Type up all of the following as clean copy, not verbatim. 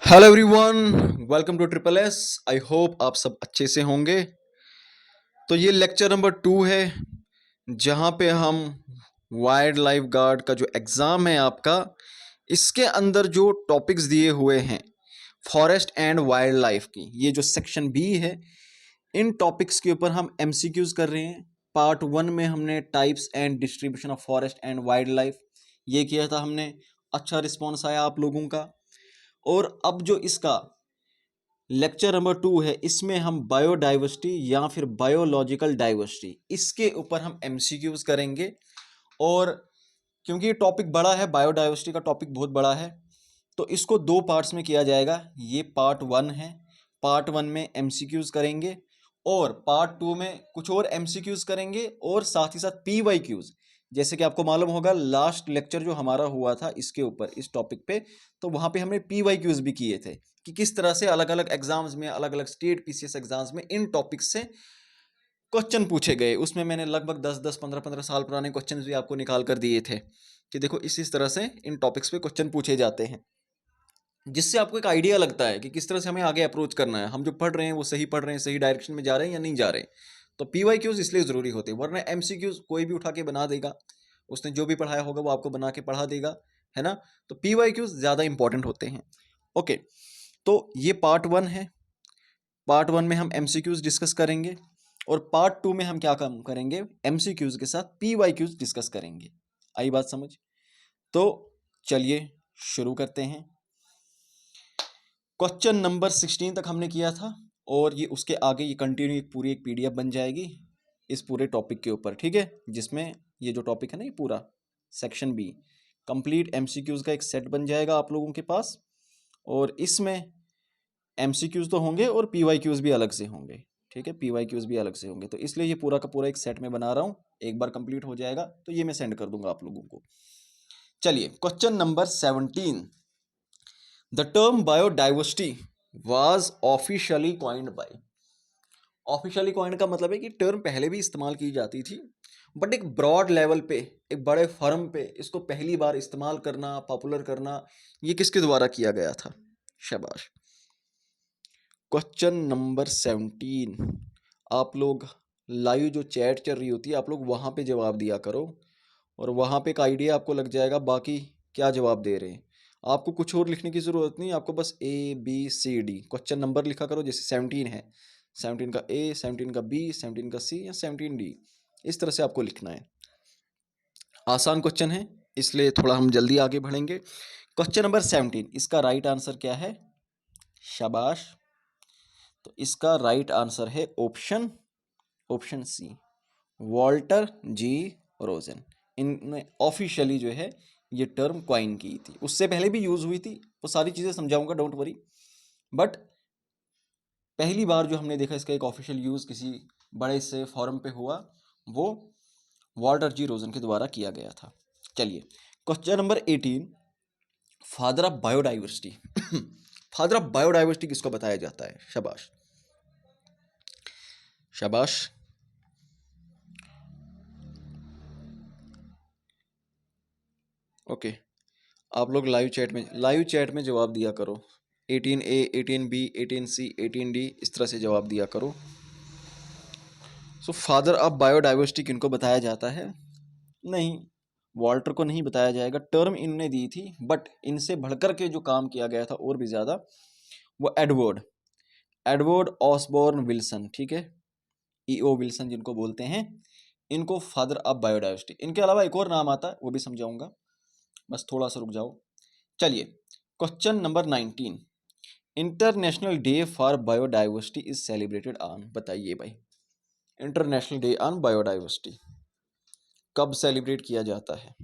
Hello everyone, welcome to triple S. I hope आप सब अच्छे से होंगे। तो ये लेक्चर नंबर 2 है जहाँ पे हम वाइल्ड लाइफ गार्ड का जो एग्ज़ाम है आपका, इसके अंदर जो टॉपिक्स दिए हुए हैं फॉरेस्ट एंड वाइल्ड लाइफ की, ये जो सेक्शन बी है, इन टॉपिक्स के ऊपर हम एमसीक्यूज कर रहे हैं। पार्ट 1 में हमने types and distribution of forest and wild life ये किया था हमने। अच्छा रिस्पॉन्स आया आप लोगों का। और अब जो इसका लेक्चर नंबर 2 है, इसमें हम बायोडाइवर्सिटी या फिर बायोलॉजिकल डाइवर्सिटी, इसके ऊपर हम एमसीक्यूज करेंगे। और क्योंकि ये टॉपिक बड़ा है, बायोडाइवर्सिटी का टॉपिक बहुत बड़ा है, तो इसको 2 पार्ट्स में किया जाएगा। ये पार्ट 1 है। पार्ट 1 में एमसीक्यूज करेंगे और पार्ट 2 में कुछ और एमसीक्यूज करेंगे और साथ ही साथ पीवाईक्यूज। जैसे कि आपको मालूम होगा, लास्ट लेक्चर जो हमारा हुआ था इसके ऊपर, इस टॉपिक पे, तो वहाँ पे हमने पीवाईक्यूज भी किए थे कि किस तरह से अलग अलग एग्जाम्स में, अलग अलग स्टेट पीसीएस एग्जाम्स में इन टॉपिक्स से क्वेश्चन पूछे गए। उसमें मैंने लगभग 10-10, 15-15 साल पुराने क्वेश्चन भी आपको निकाल कर दिए थे कि देखो इस तरह से इन टॉपिक्स पे क्वेश्चन पूछे जाते हैं, जिससे आपको एक आइडिया लगता है कि किस तरह से हमें आगे अप्रोच करना है। हम जो पढ़ रहे हैं वो सही पढ़ रहे हैं, सही डायरेक्शन में जा रहे हैं या नहीं जा रहे हैं। तो पीवाईक्यूज इसलिए ज़रूरी होते हैं, वरना एमसीक्यूज कोई भी उठा के बना देगा, उसने जो भी पढ़ाया होगा वो आपको बना के पढ़ा देगा, है ना। तो पीवाईक्यूज ज़्यादा इंपॉर्टेंट होते हैं। ओके, तो ये पार्ट 1 है। पार्ट 1 में हम एमसीक्यूज डिस्कस करेंगे और पार्ट 2 में हम क्या काम करेंगे, एमसीक्यूज के साथ पीवाईक्यूज डिस्कस करेंगे। आई बात समझ? तो चलिए शुरू करते हैं। क्वेश्चन नंबर 16 तक हमने किया था और ये उसके आगे ये कंटिन्यू एक पूरी एक पीडीएफ बन जाएगी इस पूरे टॉपिक के ऊपर, ठीक है, जिसमें ये जो टॉपिक है ना, ये पूरा सेक्शन बी कंप्लीट एमसीक्यूज का एक सेट बन जाएगा आप लोगों के पास। और इसमें एमसीक्यूज तो होंगे और पीवाईक्यूज भी अलग से होंगे, ठीक है, पीवाईक्यूज भी अलग से होंगे। तो इसलिए ये पूरा का पूरा एक सेट में बना रहा हूँ। एक बार कंप्लीट हो जाएगा तो ये मैं सेंड कर दूंगा आप लोगों को। चलिए, question number 17। The term biodiversity was officially coined bye. Officially coined का मतलब है कि टर्म पहले भी इस्तेमाल की जाती थी, बट एक ब्रॉड लेवल पे, एक बड़े फर्म पे इसको पहली बार इस्तेमाल करना, पॉपुलर करना, ये किसके द्वारा किया गया था? शाबाश। Question number 17। आप लोग लाइव जो चैट चल रही होती है, आप लोग वहाँ पे जवाब दिया करो और वहाँ पे एक आइडिया आपको लग जाएगा बाकी क्या जवाब दे रहे हैं। आपको कुछ और लिखने की ज़रूरत नहीं, आपको बस ABCD क्वेश्चन नंबर लिखा करो। जैसे 17 है, 17 का A, 17 का B, 17 का C या 17D, इस तरह से आपको लिखना है। आसान क्वेश्चन है, इसलिए थोड़ा हम जल्दी आगे बढ़ेंगे। क्वेश्चन नंबर 17, इसका राइट आंसर क्या है? शाबाश। तो इसका राइट आंसर है ऑप्शन सी, वॉल्टर जी रोजन। इनने ऑफिशियली जो है ये टर्म क्वाइन की थी। उससे पहले भी यूज हुई थी, वो सारी चीज़ें समझाऊंगा, डोंट वरी। बट पहली बार जो हमने देखा इसका एक ऑफिशियल यूज किसी बड़े से फॉरम पे हुआ, वो वॉल्टर जी रोजन के द्वारा किया गया था। चलिए, question number 18। Father of biodiversity father of biodiversity किसको बताया जाता है? शाबाश शाबाश। ओके, आप लोग लाइव चैट में जवाब दिया करो। 18A, 18B, 18C, 18D, इस तरह से जवाब दिया करो। सो फादर ऑफ बायोडाइवर्सिटी किनको बताया जाता है? नहीं, वॉल्टर को नहीं बताया जाएगा। टर्म इनने दी थी, बट इनसे बढ़कर के जो काम किया गया था और भी ज़्यादा, वो एडवर्ड ऑसबॉर्न विल्सन, ठीक है, EO विल्सन जिनको बोलते हैं, इनको फादर ऑफ बायोडाइवर्सिटी। इनके अलावा एक और नाम आता है, वो भी समझाऊंगा, बस थोड़ा सा रुक जाओ। चलिए, question number 19। International day for biodiversity is celebrated on. बताइए भाई, इंटरनेशनल डे ऑन बायोडाइवर्सिटी कब सेलिब्रेट किया जाता है?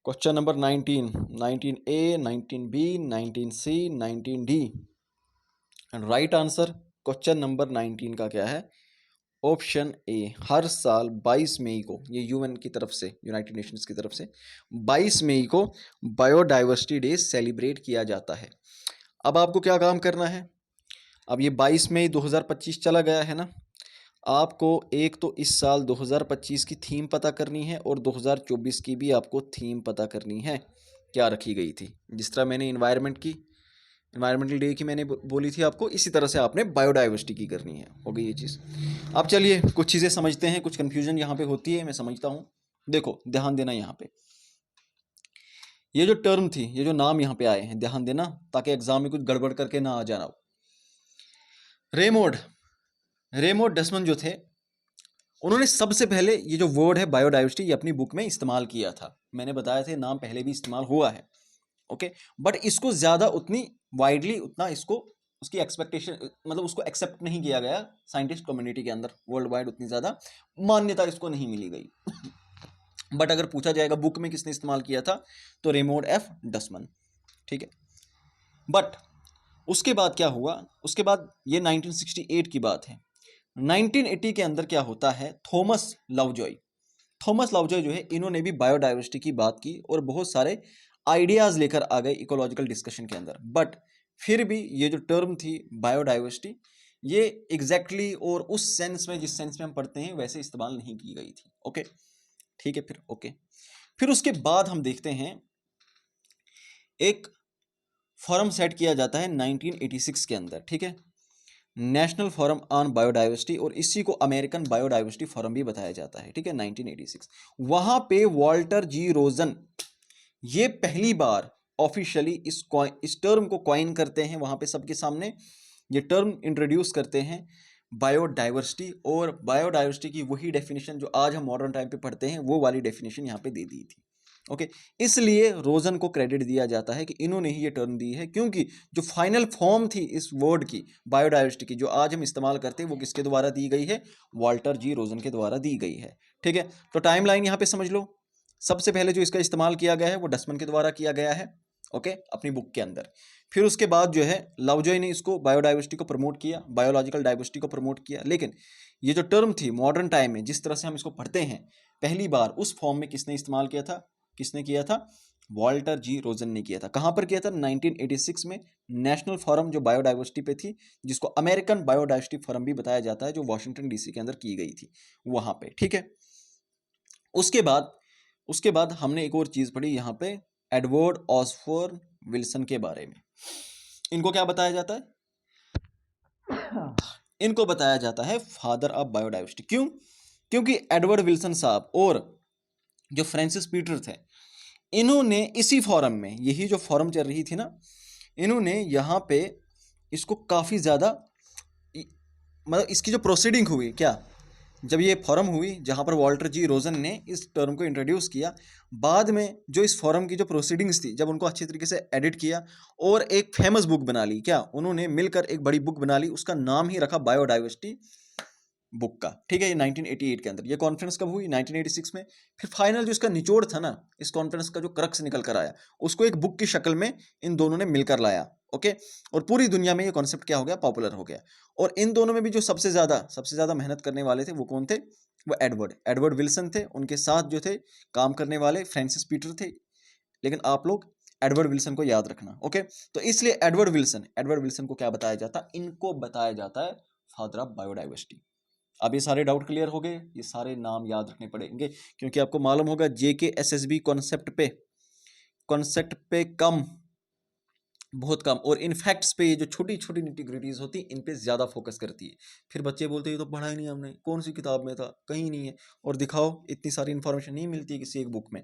Question number 19, 19A, 19B, 19C, 19D। And right answer question number 19 का क्या है? Option A. हर साल 22 मई को, ये यूएन की तरफ से, यूनाइटेड नेशंस की तरफ से 22 मई को बायोडाइवर्सिटी डे सेलिब्रेट किया जाता है। अब आपको क्या काम करना है? अब ये 22 मई 2025 चला गया है ना, आपको एक तो इस साल 2025 की थीम पता करनी है और 2024 की भी आपको थीम पता करनी है, क्या रखी गई थी। जिस तरह मैंने इन्वायरमेंट की, एनवायरमेंटल डे की मैंने बोली थी आपको, इसी तरह से आपने बायोडाइवर्सिटी की करनी है। हो गई ये चीज़। अब चलिए कुछ चीज़ें समझते हैं, कुछ कन्फ्यूजन यहाँ पे होती है, मैं समझता हूँ। देखो ध्यान देना यहाँ पे, ये जो टर्म थी, ये जो नाम यहाँ पे आए हैं, ध्यान देना ताकि एग्जाम में कुछ गड़बड़ करके ना आ जाना हो। रेमोड डसमन जो थे, उन्होंने सबसे पहले ये जो वर्ड है बायोडाइवर्सिटी, ये अपनी बुक में इस्तेमाल किया था। मैंने बताया था नाम पहले भी इस्तेमाल हुआ है, ओके, बट इसको ज़्यादा उतनी वाइडली उतना इसको उसकी एक्सपेक्टेशन मतलब उसको एक्सेप्ट नहीं किया गया साइंटिस्ट कम्युनिटी के अंदर, वर्ल्ड वाइड उतनी ज़्यादा मान्यता इसको नहीं मिली गई। बट अगर पूछा जाएगा बुक में किसने इस्तेमाल किया था, तो रेमोड एफ डसमन, ठीक है। बट उसके बाद क्या हुआ, उसके बाद ये 1968 की बात है। 1980 के अंदर क्या होता है, थॉमस लवजॉय जो है, इन्होंने भी बायोडाइवर्सिटी की बात की और बहुत सारे आइडियाज लेकर आ गए इकोलॉजिकल डिस्कशन के अंदर। बट फिर भी ये जो टर्म थी बायोडाइवर्सिटी, ये एग्जैक्टली और उस सेंस में जिस सेंस में हम पढ़ते हैं वैसे इस्तेमाल नहीं की गई थी, ओके, ठीक है। फिर ओके, फिर उसके बाद हम देखते हैं एक फोरम सेट किया जाता है 1986 के अंदर, ठीक है, नेशनल फोरम ऑन बायोडाइवर्सिटी, और इसी को अमेरिकन बायोडाइवर्सिटी फोरम भी बताया जाता है, ठीक है, 1986। वहां पे वॉल्टर जी रोजन ये पहली बार ऑफिशियली इस टर्म को कॉइन करते हैं, वहां पे सबके सामने ये टर्म इंट्रोड्यूस करते हैं बायोडाइवर्सिटी, और बायोडाइवर्सिटी की वही डेफिनेशन जो आज हम मॉडर्न टाइम पे पढ़ते हैं वो वाली डेफिनेशन यहाँ पे दे दी थी, ओके। इसलिए रोजन को क्रेडिट दिया जाता है कि इन्होंने ही ये टर्म दी है, क्योंकि जो फाइनल फॉर्म थी इस वर्ड की बायोडाइवर्सिटी की जो आज हम इस्तेमाल करते हैं वो किसके द्वारा दी गई है, वॉल्टर जी रोजन के द्वारा दी गई है, ठीक है। तो टाइमलाइन यहाँ पे समझ लो, सबसे पहले जो इसका इस्तेमाल किया गया है वो डसमन के द्वारा किया गया है, ओके, अपनी बुक के अंदर। फिर उसके बाद जो है लवजॉय ने इसको बायोडाइवर्सिटी को प्रमोट किया, बायोलॉजिकल डाइवर्सिटी को प्रमोट किया, लेकिन ये जो टर्म थी मॉडर्न टाइम में जिस तरह से हम इसको पढ़ते हैं, पहली बार उस फॉर्म में किसने इस्तेमाल किया था, किसने किया था, वॉल्टर जी रोजन ने किया था। कहां पर किया था, 1986 में नेशनल फोरम जो बायोडाइवर्सिटी पे थी, जिसको अमेरिकन बायोडाइवर्सिटी फोरम भी बताया जाता है, जो वॉशिंगटन डीसी के अंदर की गई थी वहां पे, ठीक है। उसके बाद हमने एक और चीज पढ़ी यहाँ पे, एडवर्ड ऑसबोर्न विल्सन के बारे में। इनको क्या बताया जाता है, इनको बताया जाता है फादर ऑफ बायोडाइवर्सिटी। क्यों, क्योंकि एडवर्ड विल्सन साहब और जो फ्रांसिस पीटर थे, इन्होंने इसी फॉरम में, यही जो फॉरम चल रही थी ना, इन्होंने यहाँ पे इसको काफ़ी ज़्यादा मतलब इसकी जो प्रोसीडिंग हुई, क्या जब ये फॉरम हुई जहाँ पर वॉल्टर जी रोजन ने इस टर्म को इंट्रोड्यूस किया, बाद में जो इस फॉरम की जो प्रोसीडिंग्स थी, जब उनको अच्छी तरीके से एडिट किया और एक फेमस बुक बना ली, क्या उन्होंने मिलकर एक बड़ी बुक बना ली, उसका नाम ही रखा बायोडाइवर्सिटी बुक का, ठीक है। ये 1988 के अंदर ये कॉन्फ्रेंस कब हुई, 1986 में। फिर फाइनल जो इसका निचोड़ था ना, इस कॉन्फ्रेंस का जो क्रक्स निकल कर आया, उसको एक बुक की शक्ल में इन दोनों ने मिलकर लाया, ओके। और पूरी दुनिया में ये कॉन्सेप्ट क्या हो गया, पॉपुलर हो गया। और इन दोनों में भी जो सबसे ज्यादा मेहनत करने वाले थे वो कौन थे, वो एडवर्ड विल्सन थे। उनके साथ जो थे काम करने वाले फ्रांसिस पीटर थे, लेकिन आप लोग एडवर्ड विल्सन को याद रखना, ओके। तो इसलिए एडवर्ड विल्सन को क्या बताया जाता, इनको बताया जाता है फादर ऑफ बायोडाइवर्सिटी। अब ये सारे डाउट क्लियर हो गए, ये सारे नाम याद रखने पड़ेंगे, क्योंकि आपको मालूम होगा JKSSB कॉन्सेप्ट पे कम, बहुत कम, और इन फैक्ट्स पे ये जो छोटी छोटी निटिग्रिटीज होती हैं इन पे ज़्यादा फोकस करती है। फिर बच्चे बोलते हैं ये तो पढ़ा ही नहीं हमने, कौन सी किताब में था, कहीं नहीं है, और दिखाओ इतनी सारी इन्फॉर्मेशन नहीं मिलती है किसी एक बुक में,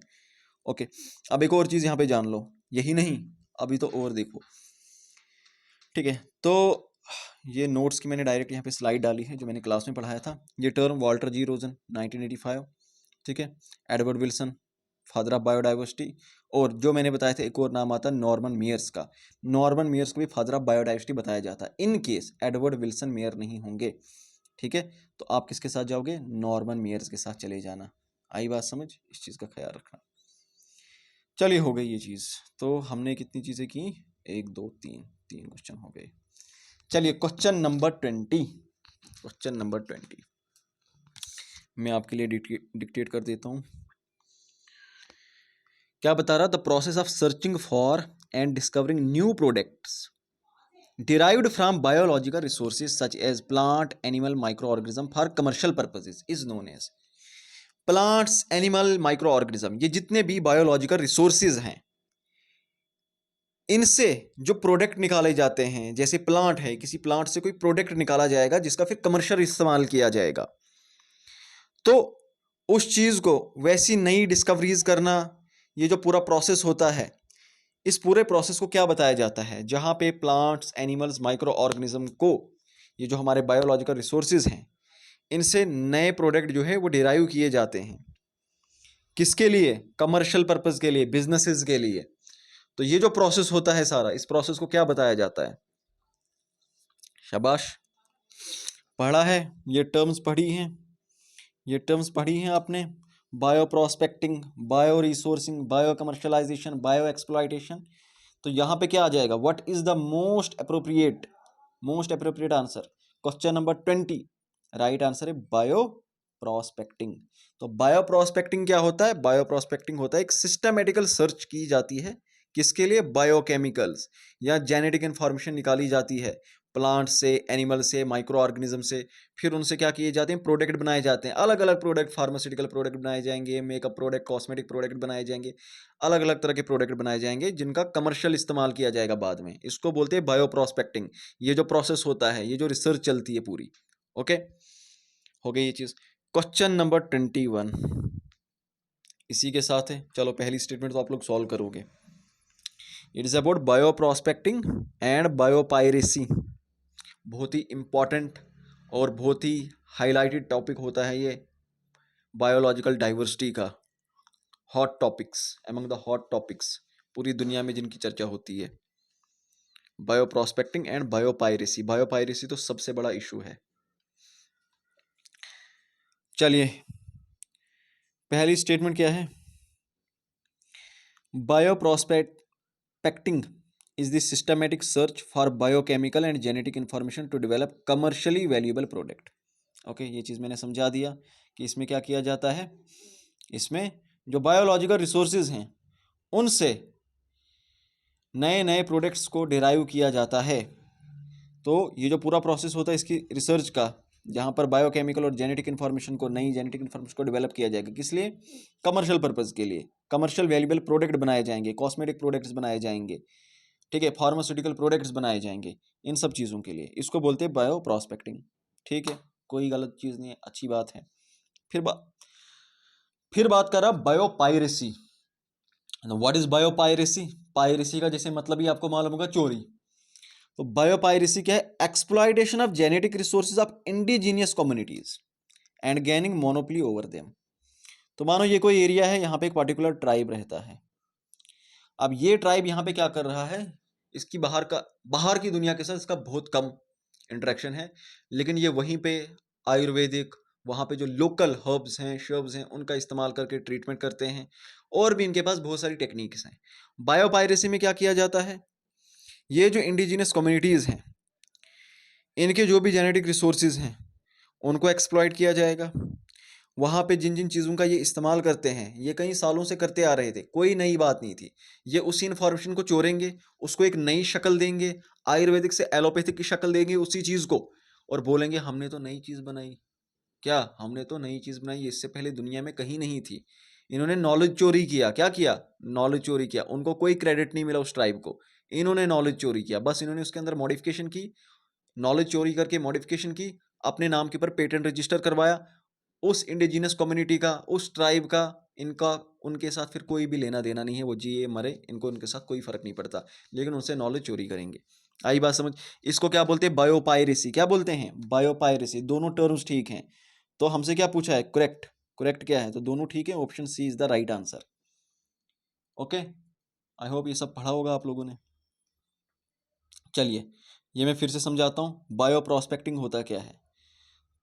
ओके। अब एक और चीज़ यहाँ पे जान लो, यही नहीं अभी तो और देखो, ठीक है। तो ये नोट्स की मैंने डायरेक्ट यहाँ पे स्लाइड डाली है जो मैंने क्लास में पढ़ाया था। ये टर्म वॉल्टर जी रोजन 1985, ठीक है, Edward Wilson father of biodiversity, और जो मैंने बताया था एक और नाम आता है नॉर्मन मेयर्स का, नॉर्मन मेयर्स को भी फादर ऑफ बायोडाइवर्सिटी बताया जाता है। In case Edward Wilson mayor नहीं होंगे, ठीक है, तो आप किसके साथ जाओगे, नॉर्मन मेयर्स के साथ चले जाना। आई बात समझ, इस चीज़ का ख्याल रखना। चलिए हो गई ये चीज़। तो हमने कितनी चीज़ें की, 1 2 3 3 क्वेश्चन हो गए। चलिए क्वेश्चन नंबर 20 मैं आपके लिए डिक्टेट कर देता हूँ। क्या बता रहा, the process of searching for and discovering new products derived from biological resources such as plant, animal, microorganism for commercial purposes is known as। Plants, animal, micro organism, ये जितने भी बायोलॉजिकल रिसोर्सेज हैं, इनसे जो प्रोडक्ट निकाले जाते हैं, जैसे प्लांट है, किसी प्लांट से कोई प्रोडक्ट निकाला जाएगा जिसका फिर कमर्शियल इस्तेमाल किया जाएगा, तो उस चीज़ को वैसी नई डिस्कवरीज करना, ये जो पूरा प्रोसेस होता है, इस पूरे प्रोसेस को क्या बताया जाता है, जहाँ पे प्लांट्स, एनिमल्स, माइक्रो ऑर्गेनिज्म को, ये जो हमारे बायोलॉजिकल रिसोर्सेज हैं, इनसे नए प्रोडक्ट जो है वो डिराइव किए जाते हैं। किसके लिए? कमर्शियल पर्पस के लिए, बिजनेसेस के लिए। तो ये जो प्रोसेस होता है सारा, इस प्रोसेस को क्या बताया जाता है? शाबाश, पढ़ा है, ये टर्म्स पढ़ी हैं, ये टर्म्स पढ़ी हैं आपने। Bio prospecting, bio resourcing, bio commercialisation, bio exploitation. तो यहाँ पे क्या आ जाएगा? What is the most appropriate answer? Question number 20 right answer है बायो प्रोस्पेक्टिंग। तो बायो प्रोस्पेक्टिंग क्या होता है? बायो प्रोस्पेक्टिंग होता है एक सिस्टमेटिकल सर्च की जाती है, किसके लिए? बायोकेमिकल्स या जेनेटिक इंफॉर्मेशन निकाली जाती है प्लांट से, एनिमल से, माइक्रो ऑर्गेनिज्म से। फिर उनसे क्या किए जाते हैं? प्रोडक्ट बनाए जाते हैं, अलग अलग प्रोडक्ट, फार्मास्यूटिकल प्रोडक्ट बनाए जाएंगे, मेकअप प्रोडक्ट, कॉस्मेटिक प्रोडक्ट बनाए जाएंगे, अलग अलग तरह के प्रोडक्ट बनाए जाएंगे जिनका कमर्शियल इस्तेमाल किया जाएगा बाद में। इसको बोलते हैं बायो प्रोस्पेक्टिंग। ये जो प्रोसेस होता है, ये जो रिसर्च चलती है पूरी। ओके, हो गई ये चीज। क्वेश्चन नंबर 21 इसी के साथ है। चलो पहली स्टेटमेंट तो आप लोग सॉल्व करोगे। It is about bio prospecting and biopiracy. बहुत ही इंपॉर्टेंट और बहुत ही हाईलाइटेड टॉपिक होता है ये बायोलॉजिकल डाइवर्सिटी का। Hot topics, among the hot topics पूरी दुनिया में जिनकी चर्चा होती है। Bio prospecting and biopiracy. Biopiracy तो सबसे बड़ा इशू है। चलिए, पहली स्टेटमेंट क्या है? Bio prospecting is the systematic search for biochemical and genetic information to develop commercially valuable product. Okay, ये चीज़ मैंने समझा दिया कि इसमें क्या किया जाता है। इसमें जो बायोलॉजिकल रिसोर्सेज हैं उनसे नए नए प्रोडक्ट्स को डिराइव किया जाता है। तो ये जो पूरा प्रोसेस होता है इसकी रिसर्च का, जहाँ पर बायोकेमिकल और जेनेटिक इन्फॉर्मेशन को, नई जेनेटिक इन्फॉर्मेशन को डेवलप किया जाएगा, किस लिए? कमर्शियल पर्पज़ के लिए। कमर्शियल वैल्यूएबल प्रोडक्ट बनाए जाएंगे, कॉस्मेटिक प्रोडक्ट्स बनाए जाएंगे, ठीक है, फार्मास्यूटिकल प्रोडक्ट्स बनाए जाएंगे, इन सब चीज़ों के लिए। इसको बोलते हैं बायो प्रोस्पेक्टिंग। ठीक है, कोई गलत चीज़ नहीं है, अच्छी बात है। फिर बात करा biopiracy. What is biopiracy? Piracy का जैसे मतलब ही आपको मालूम होगा, चोरी। तो बायोपायरेसी क्या है? Exploitation of genetic resources of indigenous communities and gaining monopoly over them. तो मानो ये कोई एरिया है, यहाँ पे एक पर्टिकुलर ट्राइब रहता है। अब ये ट्राइब यहाँ पे क्या कर रहा है? इसकी बाहर की दुनिया के साथ इसका बहुत कम इंटरेक्शन है, लेकिन ये वहीं पे आयुर्वेदिक, वहाँ पे जो लोकल हर्ब्स हैं, शर्ब्स हैं, उनका इस्तेमाल करके ट्रीटमेंट करते हैं, और भी इनके पास बहुत सारी टेक्निक्स हैं। बायोपायरेसी में क्या किया जाता है? ये जो इंडिजिनस कम्युनिटीज़ हैं, इनके जो भी जेनेटिक रिसोर्सेज हैं उनको एक्सप्लॉइट किया जाएगा। वहाँ पे जिन जिन चीज़ों का ये इस्तेमाल करते हैं, ये कई सालों से करते आ रहे थे, कोई नई बात नहीं थी। ये उसी इन्फॉर्मेशन को चोरेंगे, उसको एक नई शक्ल देंगे, आयुर्वेदिक से एलोपैथिक की शक्ल देंगे उसी चीज़ को, और बोलेंगे हमने तो नई चीज़ बनाई। क्या? हमने तो नई चीज़ बनाई, इससे पहले दुनिया में कहीं नहीं थी। इन्होंने नॉलेज चोरी किया। क्या किया? नॉलेज चोरी किया। उनको कोई क्रेडिट नहीं मिला उस ट्राइब को, इन्होंने नॉलेज चोरी किया। बस इन्होंने उसके अंदर मॉडिफिकेशन की, नॉलेज चोरी करके मॉडिफिकेशन की, अपने नाम के ऊपर पेटेंट रजिस्टर करवाया। उस इंडिजिनस कम्युनिटी का, उस ट्राइब का, इनका उनके साथ फिर कोई भी लेना देना नहीं है। वो जिए मरे, इनको उनके साथ कोई फर्क नहीं पड़ता, लेकिन उनसे नॉलेज चोरी करेंगे। आई बात समझ? इसको क्या बोलते हैं? बायोपायरेसी। क्या बोलते हैं? बायोपायरेसी। दोनों टर्म्स ठीक हैं। तो हमसे क्या पूछा है? करेक्ट। करेक्ट क्या है? तो दोनों ठीक है, option C is the right answer. Okay, I hope ये सब पढ़ा होगा आप लोगों ने। चलिए, ये मैं फिर से समझाता हूँ बायो प्रोस्पेक्टिंग होता क्या है।